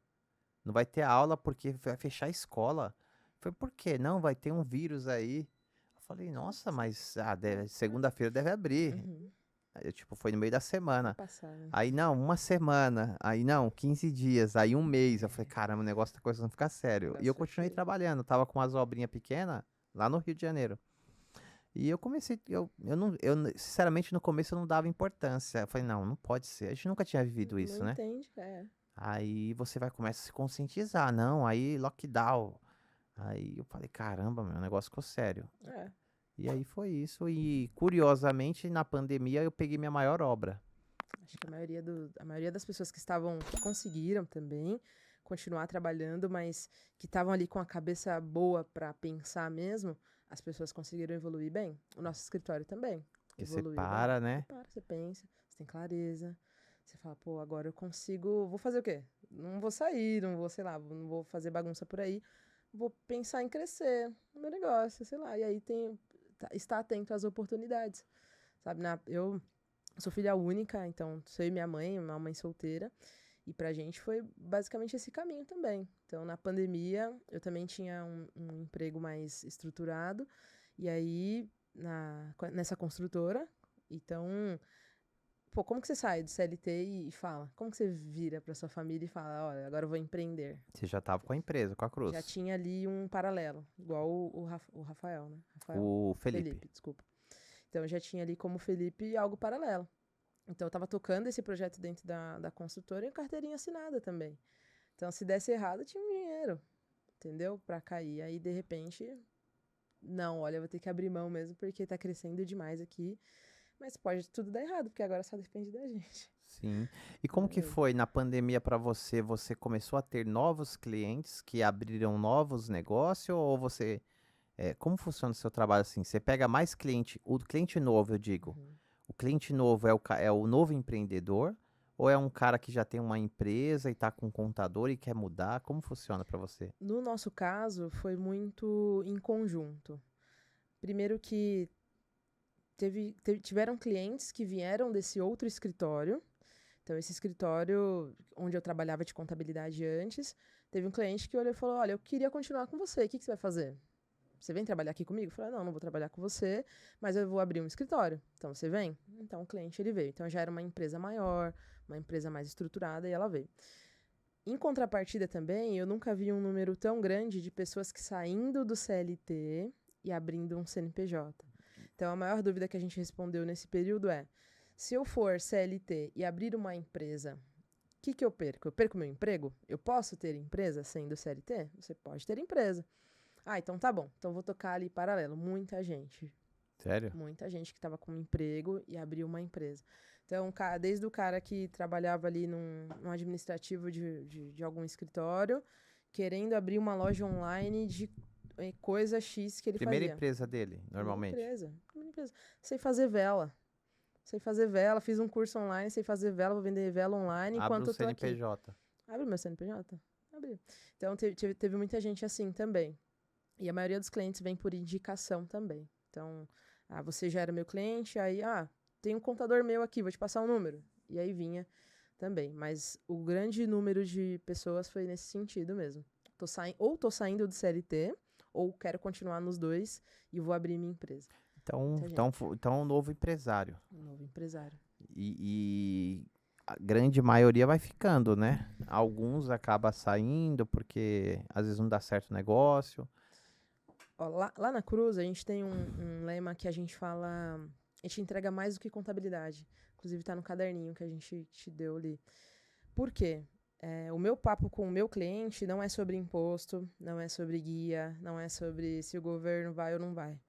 Não vai ter aula porque vai fechar a escola. Foi por quê? Não, vai ter um vírus aí. Eu falei, nossa, mas segunda-feira deve abrir. Uhum. Aí, tipo, foi no meio da Vai semana. passar, né? Aí não, uma semana. Aí não, 15 dias. Aí um mês. Eu falei, caramba, o negócio tá começando a ficar O sério. E eu negócio foi continuei feio. trabalhando. Tava com umas obrinhas pequenas lá no Rio de Janeiro. E eu comecei, sinceramente no começo eu não dava importância. Eu falei, não, não pode ser. A gente nunca tinha vivido Não isso, né? entende, é. Aí você vai começar a se conscientizar, não, aí lockdown. Aí eu falei, caramba, meu, o negócio ficou sério. É. E aí foi isso. E curiosamente, na pandemia, eu peguei minha maior obra. Acho que a maioria das pessoas que conseguiram também continuar trabalhando, mas que estavam ali com a cabeça boa para pensar mesmo, as pessoas conseguiram evoluir bem. O nosso escritório também Que você evoluiu bem. para, Você né? para, você pensa, você tem clareza. Você fala, pô, agora eu consigo. Vou fazer o quê? Não vou sair, não vou, sei lá, não vou fazer bagunça por aí. Vou pensar em crescer no meu negócio, sei lá. E aí está atento às oportunidades. Sabe, eu sou filha única, então sou eu e minha mãe, uma mãe solteira. E pra gente foi basicamente esse caminho também. Então, na pandemia, eu também tinha um emprego mais estruturado. E aí, nessa construtora, então, pô, como que você sai do CLT e fala? Como que você vira pra sua família e fala, olha, agora eu vou empreender? Você já tava com a empresa, com a Já Cruz. tinha ali um paralelo, igual o Rafael, né? Rafael. O Felipe. Felipe, desculpa. Então, eu já tinha ali como Felipe algo paralelo. Então, eu estava tocando esse projeto dentro da construtora e carteirinha assinada também. Então, se desse errado, tinha um dinheiro, entendeu? Para cair. Aí, de repente, não, olha, eu vou ter que abrir mão mesmo, porque tá crescendo demais aqui. Mas pode tudo dar errado, porque agora só depende da gente. Sim. E como Não é que mesmo? foi na pandemia para você? Você começou a ter novos clientes que abriram novos negócios ou você, como funciona o seu trabalho assim? Você pega mais cliente, o cliente novo, eu digo. Uhum. O cliente novo é o novo empreendedor ou é um cara que já tem uma empresa e está com um contador e quer mudar? Como funciona para você? No nosso caso, foi muito em conjunto. Primeiro que tiveram clientes que vieram desse outro escritório. Então, esse escritório onde eu trabalhava de contabilidade antes, teve um cliente que olhou e falou: Olha, eu queria continuar com você, o que você vai fazer? Você vem trabalhar aqui comigo? Eu falei: Não, não vou trabalhar com você, mas eu vou abrir um escritório. Então, você vem? Então, o cliente ele veio. Então, já era uma empresa maior, uma empresa mais estruturada, e ela veio. Em contrapartida também, eu nunca vi um número tão grande de pessoas que saindo do CLT e abrindo um CNPJ. Então, a maior dúvida que a gente respondeu nesse período é: se eu for CLT e abrir uma empresa, o que eu perco? Eu perco meu emprego? Eu posso ter empresa sendo CLT? Você pode ter empresa. Ah, então tá bom. Então vou tocar ali paralelo. Sério? Muita gente que estava com um emprego e abriu uma empresa. Então, desde o cara que trabalhava ali num administrativo de algum escritório, querendo abrir uma loja online de coisa X que ele Primeira fazia. empresa dele, Primeira normalmente. empresa. Primeira empresa. Sei fazer vela. Sei fazer vela. Fiz um curso online, sei fazer vela, vou vender vela online Abre enquanto o eu tô aqui. CNPJ. Abre o meu CNPJ? Abriu. Então, teve muita gente assim também. E a maioria dos clientes vem por indicação também. Então, você já era meu cliente, aí, tem um contador meu aqui, vou te passar um número. E aí vinha também. Mas o grande número de pessoas foi nesse sentido mesmo. Ou tô saindo do CLT, ou quero continuar nos dois e vou abrir minha empresa. Muita gente. Então, um novo empresário. Um novo empresário. E a grande maioria vai ficando, né? Alguns acabam saindo porque às vezes não dá certo o negócio. Ó, lá na Cruz, a gente tem um lema que a gente fala. A gente entrega mais do que contabilidade. Inclusive, tá no caderninho que a gente te deu ali. Por quê? O meu papo com o meu cliente não é sobre imposto, não é sobre guia, não é sobre se o governo vai ou não vai.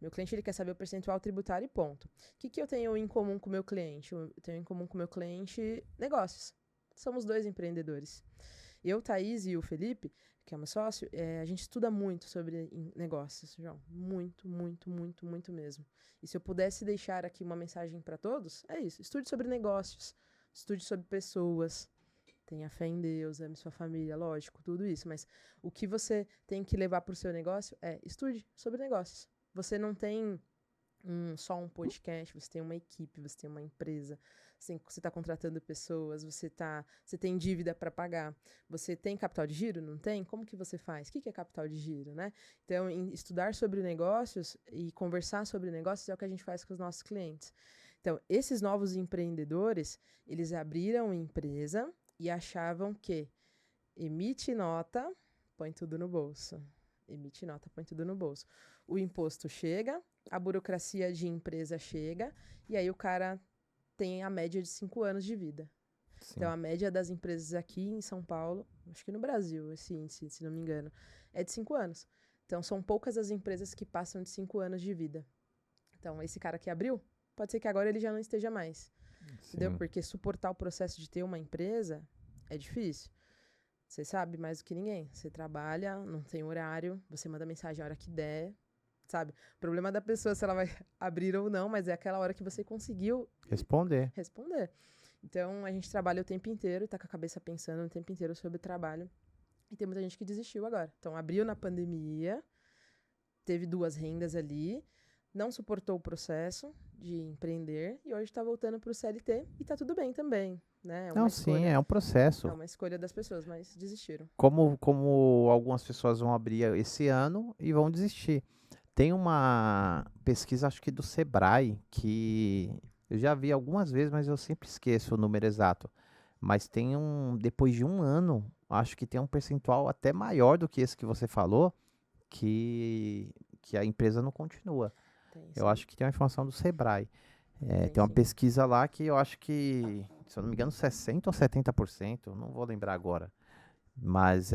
Meu cliente ele quer saber o percentual tributário e ponto. O que eu tenho em comum com o meu cliente? Eu tenho em comum com o meu cliente negócios. Somos dois empreendedores. Eu, Thaís e o Felipe, que é meu sócio, a gente estuda muito sobre negócios, João. Muito, muito, muito, muito mesmo. E se eu pudesse deixar aqui uma mensagem para todos, é isso. Estude sobre negócios, estude sobre pessoas, tenha fé em Deus, ame sua família, lógico, tudo isso. Mas o que você tem que levar para o seu negócio é estude sobre negócios. Você não tem só um podcast, você tem uma equipe, você tem uma empresa, você está contratando pessoas, você tem dívida para pagar, você tem capital de giro? Não tem? Como que você faz? O que é capital de giro, né? Então, estudar sobre negócios e conversar sobre negócios é o que a gente faz com os nossos clientes. Então, esses novos empreendedores, eles abriram empresa e achavam que emite nota, põe tudo no bolso. emite nota, põe tudo no bolso. O imposto chega, a burocracia de empresa chega, e aí o cara tem a média de 5 anos de vida. Sim. Então, a média das empresas aqui em São Paulo, acho que no Brasil, esse índice, se não me engano, é de 5 anos. Então, são poucas as empresas que passam de 5 anos de vida. Então, esse cara que abriu, pode ser que agora ele já não esteja mais. Entendeu? Sim. Porque suportar o processo de ter uma empresa é difícil. Você sabe mais do que ninguém. Você trabalha, não tem horário, você manda mensagem a hora que der, sabe? O problema da pessoa é se ela vai abrir ou não, mas é aquela hora que você conseguiu Responder. responder. Então, a gente trabalha o tempo inteiro e tá com a cabeça pensando o tempo inteiro sobre o trabalho. E tem muita gente que desistiu agora. Então, abriu na pandemia, teve 2 rendas ali, não suportou o processo de empreender e hoje tá voltando pro CLT e tá tudo bem também, né? É uma Não, sim, escolha. é um processo. É uma escolha das pessoas, mas desistiram. Como algumas pessoas vão abrir esse ano e vão desistir. Tem uma pesquisa, acho que do Sebrae, que eu já vi algumas vezes, mas eu sempre esqueço o número exato. Mas depois de um ano, acho que tem um percentual até maior do que esse que você falou, que, que a empresa não continua. Tem, Eu sim. acho que tem uma informação do Sebrae. Tem, Tem uma sim. pesquisa lá que eu acho que, se eu não me engano, 60 ou 70%, não vou lembrar agora. Mas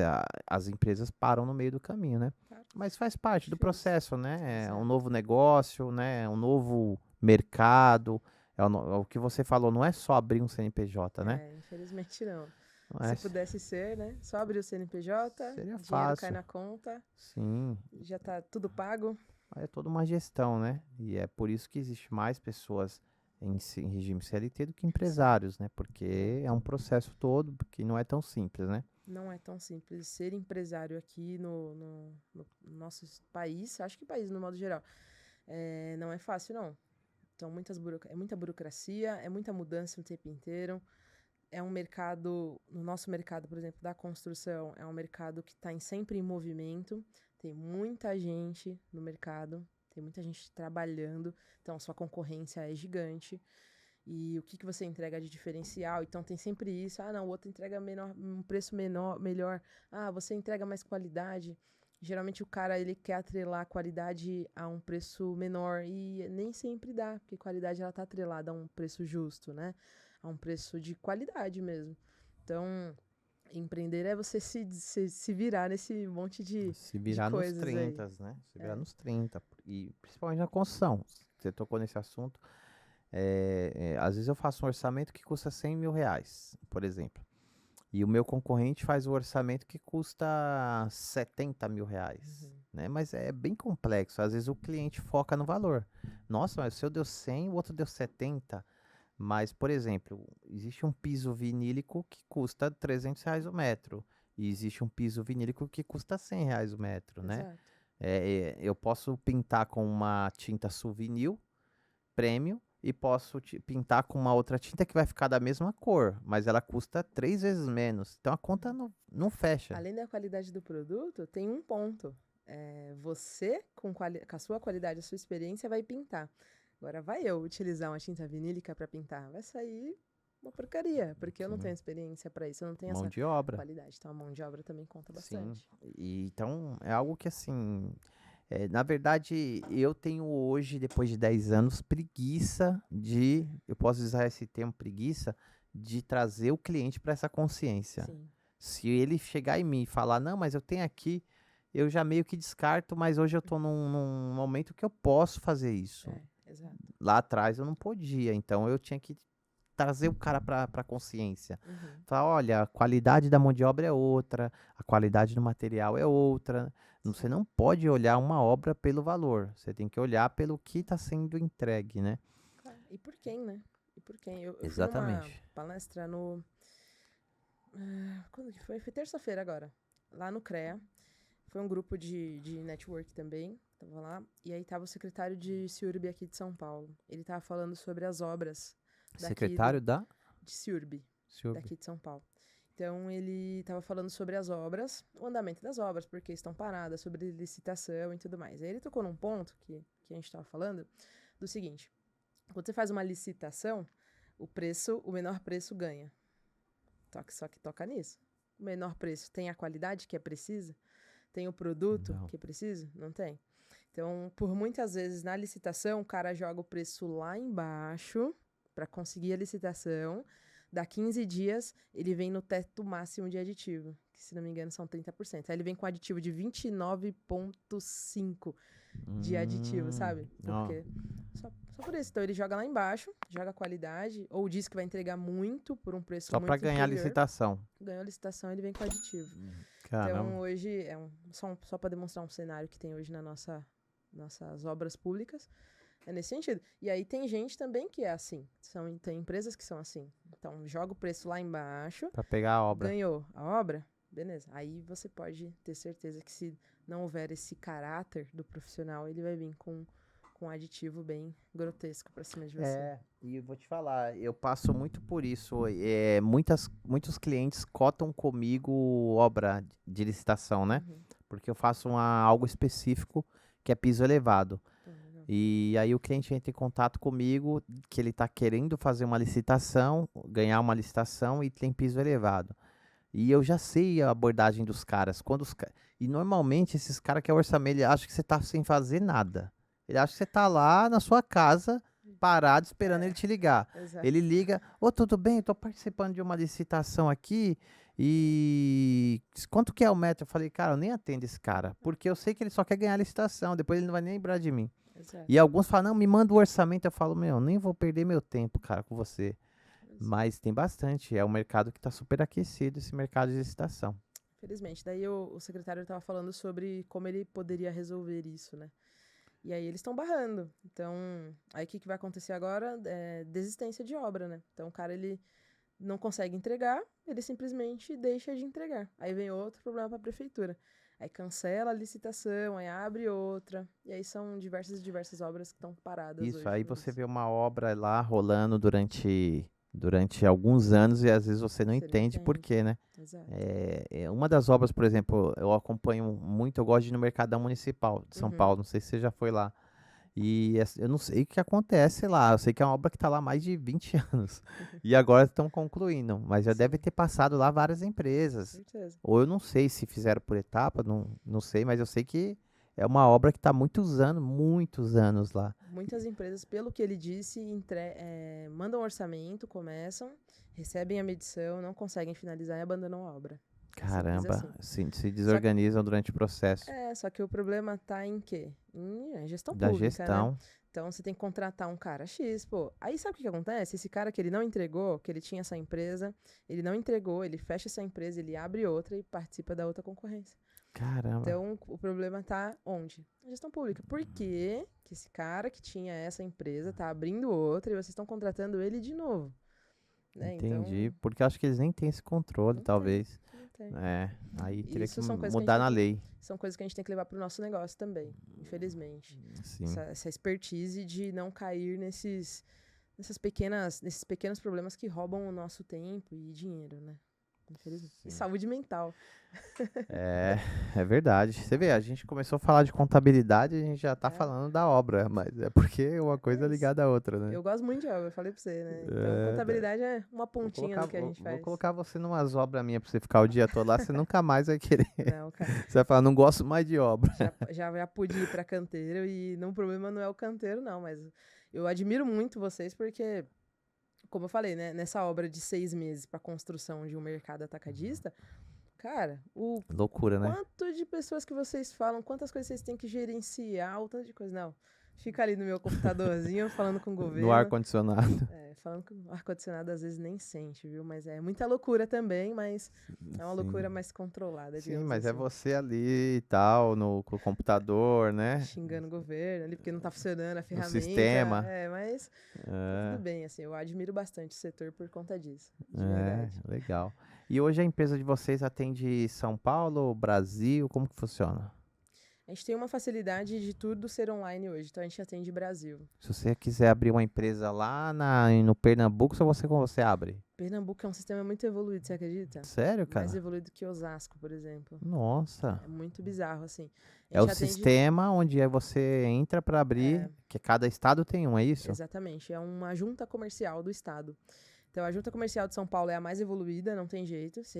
as empresas param no meio do caminho, né? Claro. Mas faz parte do Difícil. processo, né? É um Exato. novo negócio, né? É um novo mercado. É o que você falou, não é só abrir um CNPJ, né? É, infelizmente não. Não é, Se pudesse ser, né? Só abrir o CNPJ, seria dinheiro cai fácil. na conta, Sim, já tá tudo pago. é toda uma gestão, né? E é por isso que existe mais pessoas em regime CLT do que empresários, né? Porque é um processo todo que não é tão simples, né? Não é tão simples ser empresário aqui no nosso país, acho que país no modo geral, não é fácil, não. Então, é muita burocracia, é muita mudança o tempo inteiro. É um mercado, no nosso mercado, por exemplo, da construção, é um mercado que está sempre em movimento. Tem muita gente no mercado, tem muita gente trabalhando, então a sua concorrência é gigante. E o que você entrega de diferencial? Então tem sempre isso. Ah, não, o outro entrega menor, um preço menor, melhor. Ah, você entrega mais qualidade. Geralmente o cara ele quer atrelar a qualidade a um preço menor e nem sempre dá, porque qualidade ela tá atrelada a um preço justo, né? A um preço de qualidade mesmo. Então, empreender é você se virar nesse monte Se de virar nos coisas aí. 30, né? Se virar É. nos 30. E principalmente na construção. Você tocou nesse assunto. Às vezes eu faço um orçamento que custa R$ 100.000, por exemplo. E o meu concorrente faz o orçamento que custa R$ 70.000, Uhum. né? Mas é bem complexo. Às vezes o cliente foca no valor. Nossa, mas o seu deu 100, o outro deu 70. Mas, por exemplo, existe um piso vinílico que custa R$ 300 o metro. E existe um piso vinílico que custa R$ 100 o metro, né? Exato. Eu posso pintar com uma tinta Suvinil Premium e posso pintar com uma outra tinta que vai ficar da mesma cor, mas ela custa 3 vezes menos. Então a conta não fecha. Além da qualidade do produto, tem um ponto. Você, com a sua qualidade, a sua experiência, vai pintar. Agora, vai eu utilizar uma tinta vinílica para pintar? Vai sair uma porcaria, porque eu não tenho Sim. experiência para isso, eu não tenho Mão essa de obra. qualidade. Então, a mão de obra também conta Sim. bastante. Então é algo que assim. Na verdade, eu tenho hoje, depois de 10 anos, preguiça de. Eu posso usar esse termo preguiça de trazer o cliente para essa consciência. Sim, Se ele chegar em mim e falar, não, mas eu tenho aqui, eu já meio que descarto, mas hoje eu tô num momento que eu posso fazer isso. exato. Lá atrás eu não podia, então eu tinha que trazer o cara pra consciência. Uhum. Falar, olha, a qualidade da mão de obra é outra, a qualidade do material é outra. Você Sim. não pode olhar uma obra pelo valor, você tem que olhar pelo que está sendo entregue, né? Claro. E por quem, né? E por quem? Eu fui numa Exatamente. palestra no. Quando que foi? Foi terça-feira agora. Lá no CREA. Foi um grupo de network também. Tava lá. E aí tava o secretário de CIURB aqui de São Paulo. Ele tava falando sobre as obras daqui Secretário da de CIURB, CIURB. daqui de São Paulo. Então ele tava falando sobre as obras, o andamento das obras, porque estão paradas, sobre licitação e tudo mais. Aí ele tocou num ponto que a gente tava falando, do seguinte: quando você faz uma licitação, o menor preço ganha. Só que toca nisso. O menor preço tem a qualidade que é precisa? Tem o produto Não. que precisa? Não tem. Então, por muitas vezes, na licitação, o cara joga o preço lá embaixo para conseguir a licitação. Dá 15 dias, ele vem no teto máximo de aditivo, que se não me engano são 30%. Aí ele vem com aditivo de 29,5 de aditivo, sabe? Ó, Porque só por isso. Então ele joga lá embaixo, joga a qualidade, ou diz que vai entregar muito por um preço só muito para ganhar a inferior. licitação. Ganhou a licitação, ele vem com aditivo. Caramba. Então hoje, só para demonstrar um cenário que tem hoje nossas obras públicas, é nesse sentido. E aí tem gente também que é assim. Tem empresas que são assim. Então, joga o preço lá embaixo. Para pegar a obra. Ganhou a obra? Beleza. Aí você pode ter certeza que se não houver esse caráter do profissional, ele vai vir com um aditivo bem grotesco pra cima de você. É, e eu vou te falar, eu passo muito por isso. Muitos clientes cotam comigo obra de licitação, né? Uhum. Porque eu faço algo específico que é piso elevado. Legal. E aí o cliente entra em contato comigo que ele está querendo fazer uma licitação, ganhar uma licitação e tem piso elevado. E eu já sei a abordagem dos caras. E normalmente esses caras que é orçamento, ele acha que você tá sem fazer nada. Ele acha que você tá lá na sua casa, parado, esperando ele te ligar. Exato. Ele liga, ô, tudo bem? Eu tô participando de uma licitação aqui e quanto que é o metro? Eu falei, cara, eu nem atendo esse cara, porque eu sei que ele só quer ganhar a licitação, depois ele não vai nem lembrar de mim. Exato. E alguns falam, não, me manda o orçamento. Eu falo, meu, nem vou perder meu tempo, cara, com você. Mas tem bastante, é um mercado que tá super aquecido, esse mercado de licitação. Felizmente. Daí o secretário estava falando sobre como ele poderia resolver isso, né? E aí eles estão barrando. Então, aí o que vai acontecer agora? É desistência de obra, né? Então o cara, ele não consegue entregar, ele simplesmente deixa de entregar. Aí vem outro problema para a prefeitura. Aí cancela a licitação, aí abre outra. E aí são diversas obras que estão paradas hoje. Isso, aí por você isso. vê uma obra lá rolando durante alguns anos e às vezes você não Você não entende por entende. quê, né? Exato. Uma das obras, por exemplo, eu acompanho muito, eu gosto de ir no Mercadão Municipal de São Uhum. Paulo, não sei se você já foi lá. E eu não sei o que acontece lá, eu sei que é uma obra que está lá há mais de 20 anos. E agora estão concluindo, mas já deve Sim. ter passado lá várias empresas. Certeza. Ou eu não sei se fizeram por etapa, não sei, mas eu sei que é uma obra que está muitos anos lá. Muitas empresas, pelo que ele disse, mandam orçamento, começam, recebem a medição, não conseguem finalizar e abandonam a obra. É simples Caramba, assim. se desorganizam durante o processo Só que o problema tá em quê? Em gestão da pública, né? gestão. Então você tem que contratar um cara X, pô. Aí sabe o que acontece? Esse cara que ele não entregou, que ele tinha essa empresa, ele não entregou, ele fecha essa empresa, ele abre outra e participa da outra concorrência. Caramba. Então o problema tá onde? Na gestão pública. Por que esse cara que tinha essa empresa tá abrindo outra e vocês estão contratando ele de novo? Né? Entendi, Então, porque eu acho que eles nem têm esse controle, não talvez. não tem. Aí teria que Isso são coisas que a gente mudar tem na que- lei. São coisas que a gente tem que levar pro nosso negócio também, infelizmente. Sim. Essa expertise de não cair nesses pequenos problemas que roubam o nosso tempo e dinheiro, né? Infelizmente. E Sim. saúde mental. É verdade. Você vê, a gente começou a falar de contabilidade e a gente já tá É. falando da obra, mas é porque uma coisa é isso. ligada à outra, né? Eu gosto muito de obra, eu falei pra você, né? Então, É, contabilidade é uma Vou pontinha colocar, do que a gente vou faz. colocar você numas obras minhas pra você ficar o dia todo lá, você nunca mais vai querer. Não, cara, Você vai falar, não gosto mais de obra. já pude ir pra canteiro e o problema não é o canteiro, não, mas eu admiro muito vocês porque, como eu falei, né? Nessa obra de 6 meses pra construção de um mercado atacadista, cara, o Loucura, né? quanto de pessoas que vocês falam, quantas coisas vocês têm que gerenciar, o tanto de coisa. Não, fica ali no meu computadorzinho falando com o No governo. ar-condicionado. Falando que o ar-condicionado às vezes nem sente, viu? Mas é muita loucura também, mas é uma Sim. loucura mais controlada, Sim, digamos mas é assim. você ali e tal, com o computador, né? Xingando o governo ali, porque não tá funcionando a ferramenta. sistema. Mas tá tudo bem, assim, eu admiro bastante o setor por conta disso, de verdade. Legal. E hoje a empresa de vocês atende São Paulo, Brasil, como que funciona? A gente tem uma facilidade de tudo ser online hoje, então a gente atende Brasil. Se você quiser abrir uma empresa lá no Pernambuco, só como você abre? Pernambuco é um sistema muito evoluído, você acredita? Sério, cara? Mais evoluído que Osasco, por exemplo. Nossa. É muito bizarro, assim. A É o gente atende- sistema onde você entra para abrir, que cada estado tem um, é isso? Exatamente, é uma junta comercial do estado. Então, a Junta Comercial de São Paulo é a mais evoluída, não tem jeito. Se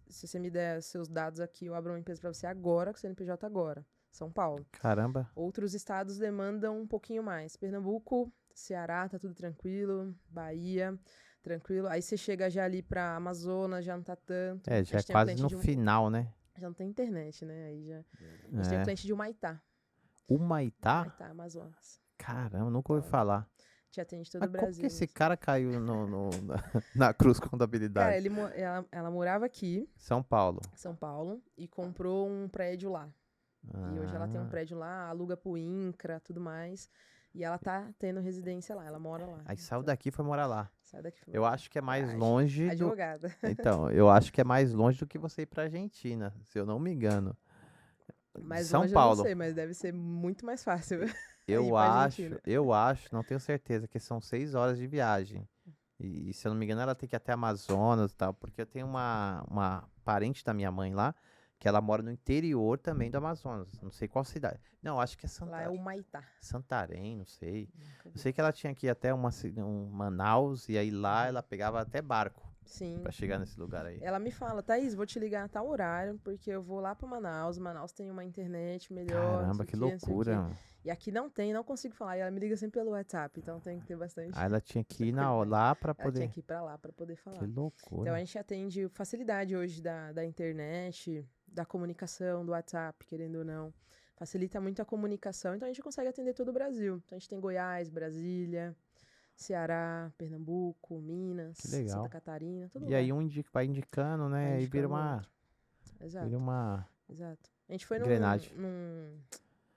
você me der seus dados aqui, eu abro uma empresa para você agora, com o CNPJ agora. São Paulo. Caramba. Outros estados demandam um pouquinho mais. Pernambuco, Ceará, tá tudo tranquilo. Bahia, tranquilo. Aí você chega já ali pra Amazonas, já não tá tanto. A Já é gente tem um quase cliente no de final, né? já não tem internet, né? Aí já. A gente tem um É. cliente de Humaitá. Humaitá? Humaitá, Amazonas. Caramba, nunca ouvi Então, falar. te atende todo Mas o como que Brasil esse nisso. cara caiu na Cruz Cara, Contabilidade? ela morava aqui, São Paulo. em São Paulo, e comprou um prédio lá. E hoje ela tem um Ah, prédio lá, aluga pro INCRA, tudo mais. E ela tá tendo residência lá, ela mora lá. aí saiu Então, daqui e foi morar lá. sai daqui, Eu morar lá. acho que é mais Coragem. longe do. Advogada. Então, eu acho que é mais longe do que você ir pra Argentina, se eu não me engano. De Mais São longe eu não Paulo. sei, mas deve ser muito mais fácil ir Eu pra acho, Argentina. eu acho, não tenho certeza, que são 6 horas de viagem. E se eu não me engano, ela tem que ir até Amazonas e tal, porque eu tenho uma parente da minha mãe lá, que ela mora no interior também do Amazonas. Não sei qual cidade. Não, acho que é Lá é o Humaitá. Santarém, não sei. Nunca Eu vi. sei que ela tinha que ir até um Manaus, e aí lá ela pegava até barco pra Sim. chegar nesse lugar aí. Ela me fala, Thaís, vou te ligar a tal horário, porque eu vou lá pra Manaus. Manaus tem uma internet melhor, não Caramba, sei o que quê, não sei o quê. loucura. E aqui não tem, não consigo falar. E ela me liga sempre pelo WhatsApp, então tem que ter bastante, Aí ela tinha que ir cuidado. lá pra Ela tinha poder. que ir pra lá pra poder Que falar. Então a loucura. gente atende facilidade hoje da internet, da comunicação, do WhatsApp, querendo ou não. Facilita muito a comunicação, então a gente consegue atender todo o Brasil. Então a gente tem Goiás, Brasília, Ceará, Pernambuco, Que Minas, Santa legal. Catarina, todo E aí lugar. vai indicando, Vai né? Aí indicando o outro. vira Exato, uma exato. A gente foi engrenagem.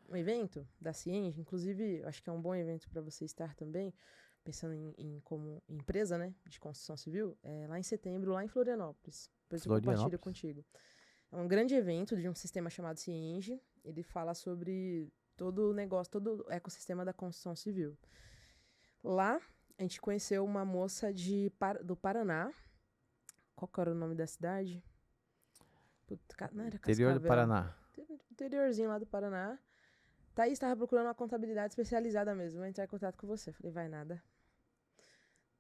um evento da Cienge, inclusive, eu acho que é um bom evento para você estar também, pensando em como empresa, né, de construção civil, lá em setembro, lá em Florianópolis. Depois eu compartilho Florianópolis. contigo. É um grande evento de um sistema chamado Cienge. Ele fala sobre todo o negócio, todo o ecossistema da construção civil. Lá, a gente conheceu uma moça do Paraná. Qual que era o nome da cidade? Não era Interior do Cascavel. Paraná. Interiorzinho lá do Paraná. Thaís estava procurando uma contabilidade especializada mesmo. Vou entrar em contato com você. Falei, vai nada.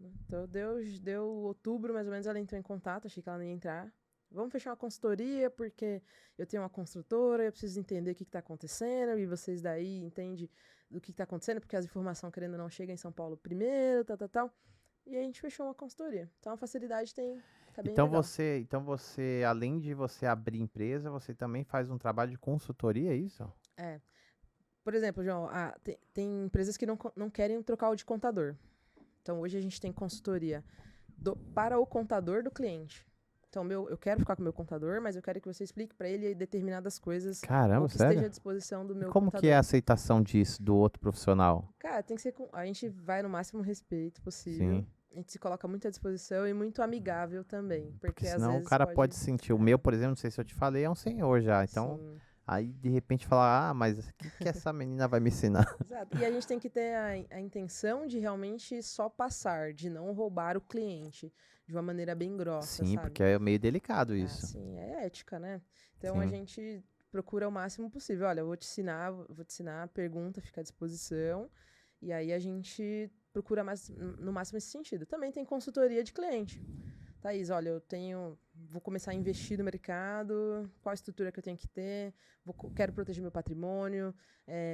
Então, deu outubro, mais ou menos, ela entrou em contato. Achei que ela não ia entrar. Vamos fechar uma consultoria, porque eu tenho uma construtora, eu preciso entender o que está acontecendo, e vocês daí entendem do que está acontecendo, porque as informações, querendo ou não, chegam em São Paulo primeiro, tal. E aí a gente fechou uma consultoria. Então a facilidade tá bem legal. Então você, além de você abrir empresa, você também faz um trabalho de consultoria, é isso? É. Por exemplo, João, tem empresas que não querem trocar o de contador. Então hoje a gente tem consultoria para o contador do cliente. Então, eu quero ficar com o meu contador, mas eu quero que você explique para ele determinadas coisas ou Caramba, que esteja sério? à disposição do E meu como que é a contador. aceitação disso do outro profissional? Cara, tem que ser a gente vai no máximo respeito possível. Sim. A gente se coloca muito à disposição e muito amigável também, Porque porque às senão o vezes cara pode sentir. O meu, por exemplo, não sei se eu te falei, é um senhor já. Então, sim, aí de repente falar, mas o que essa menina vai me ensinar? exato. E a gente tem que ter a intenção de realmente só passar, de não roubar o cliente de uma maneira bem grossa, Sim, sabe? porque é meio delicado Ah, isso. sim, é ética, né? Então a Sim. gente procura o máximo possível. Olha, eu vou te ensinar, pergunta, fica à disposição. E aí a gente procura no máximo esse sentido. Também tem consultoria de cliente. Thaís, olha, vou começar a investir no mercado, qual a estrutura que eu tenho que ter, quero proteger meu patrimônio,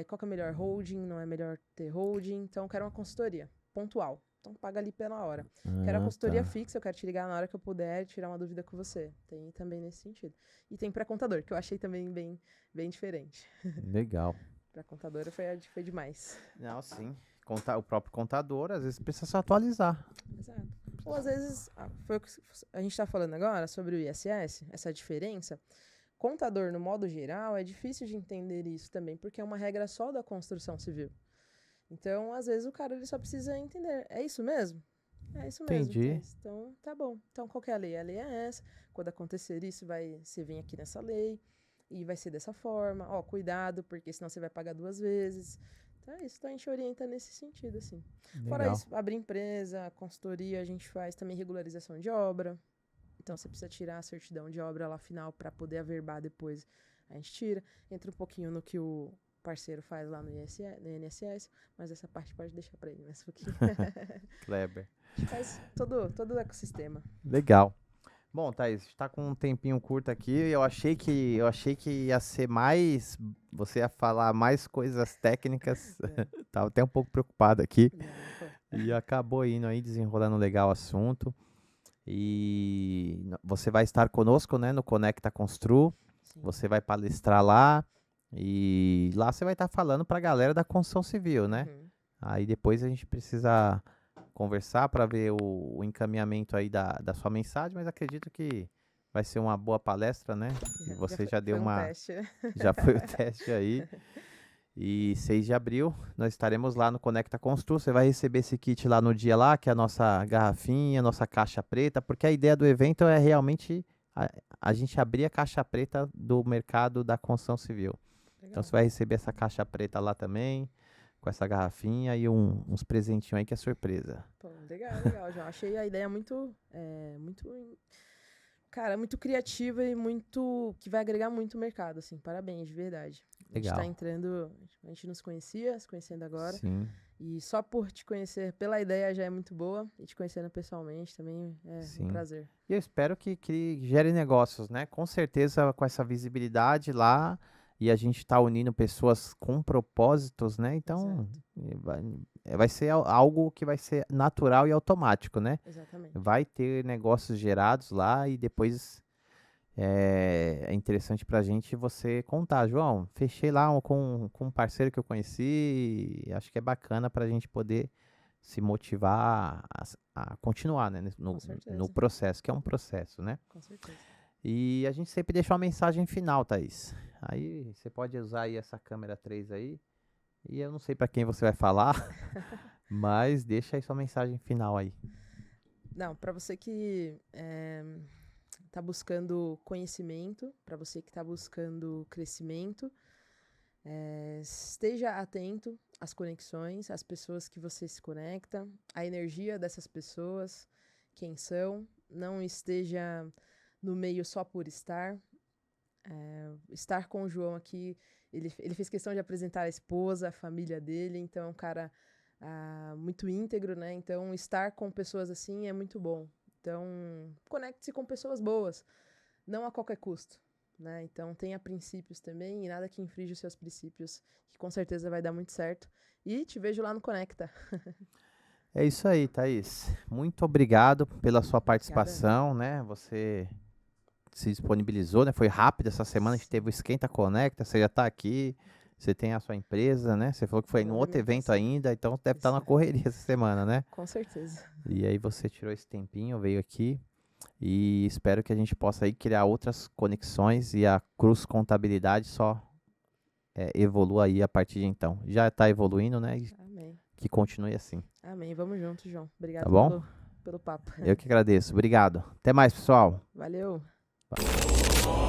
qual que é o melhor holding, não é melhor ter holding, então quero uma consultoria pontual. Então paga ali pela hora. Quero a Ah, consultoria tá. fixa, eu quero te ligar na hora que eu puder tirar uma dúvida com você. Tem também nesse sentido. E tem para contador, que eu achei também bem diferente. Legal. Para contadora foi demais. Não, sim. O próprio contador, às vezes, precisa se atualizar. Exato. Ou às vezes, foi o que a gente está falando agora sobre o ISS, essa diferença. Contador, no modo geral, é difícil de entender isso também, porque é uma regra só da construção civil. Então, às vezes, o cara ele só precisa entender. É isso mesmo? É isso mesmo, Entendi. Thaís. Então, tá bom. Então, qual que é a lei? A lei é essa. Quando acontecer isso, você vem aqui nessa lei e vai ser dessa forma. Ó, cuidado, porque senão você vai pagar duas vezes. Então, é isso. Então, a gente orienta nesse sentido, assim. Fora Legal. isso, abrir empresa, consultoria, a gente faz também regularização de obra. Então, você precisa tirar a certidão de obra lá final para poder averbar depois. A gente tira. Entra um pouquinho no que o parceiro faz lá no INSS, mas essa parte pode deixar para ele, né? Kleber. A gente faz todo o ecossistema. Legal. Bom, Thaís, está com um tempinho curto aqui. Eu achei que ia ser mais. Você ia falar mais coisas técnicas. Tava até um pouco preocupado aqui. E acabou indo aí, desenrolando legal o assunto. E você vai estar conosco, né, no Conecta Constru. Sim. Você vai palestrar lá. E lá você vai estar falando para a galera da construção civil, né? Uhum. Aí depois a gente precisa conversar para ver o encaminhamento aí da sua mensagem, mas acredito que vai ser uma boa palestra, né? E você já deu foi um teste, né? já foi o teste aí. E 6 de abril nós estaremos lá no Conecta Constru. Você vai receber esse kit lá no dia lá, que é a nossa garrafinha, nossa caixa preta, porque a ideia do evento é realmente a gente abrir a caixa preta do mercado da construção civil. Legal. Então você vai receber essa caixa preta lá também, com essa garrafinha e uns presentinhos aí que é surpresa. Pô, legal, João. Achei a ideia cara, muito criativa e que vai agregar muito o mercado, assim. Parabéns, de verdade. Legal. A gente tá entrando, a gente nos conhecia, se conhecendo agora. Sim. E só por te conhecer pela ideia já é muito boa. E te conhecendo pessoalmente também é um prazer. E eu espero que gere negócios, né? Com certeza com essa visibilidade lá. E a gente está unindo pessoas com propósitos, né? Então, vai ser algo que vai ser natural e automático, né? Exatamente. Vai ter negócios gerados lá e depois é interessante para a gente você contar. João, fechei lá com um parceiro que eu conheci e acho que é bacana para a gente poder se motivar a continuar, né? No processo, que é um processo, né? Com certeza. E a gente sempre deixa uma mensagem final, Thaís. Aí você pode usar aí essa câmera 3 aí. E eu não sei para quem você vai falar, mas deixa aí sua mensagem final aí. Não, para você que está buscando conhecimento, para você que está buscando crescimento, esteja atento às conexões, às pessoas que você se conecta, à energia dessas pessoas, quem são. Não esteja no meio só por estar. Estar com o João aqui, ele fez questão de apresentar a esposa, a família dele, então é um cara muito íntegro, né? Então estar com pessoas assim é muito bom. Então conecte-se com pessoas boas, não a qualquer custo, né? Então tenha princípios também e nada que infrinja os seus princípios, que com certeza vai dar muito certo. E te vejo lá no Conecta. É isso aí, Thaís. Muito obrigado pela sua participação, né? Você se disponibilizou, né? Foi rápido essa semana, a gente teve o Esquenta Conecta, você já está aqui, você tem a sua empresa, né? Você falou que foi em outro evento ainda, então deve estar na correria essa semana, né? Com certeza. E aí você tirou esse tempinho, veio aqui e espero que a gente possa aí criar outras conexões e a Cruz Contabilidade só evolua aí a partir de então. Já está evoluindo, né? Amém. Que continue assim. Amém. Vamos junto, João. Obrigado tá bom? pelo papo. Eu que agradeço. Obrigado. Até mais, pessoal. Valeu. Bye.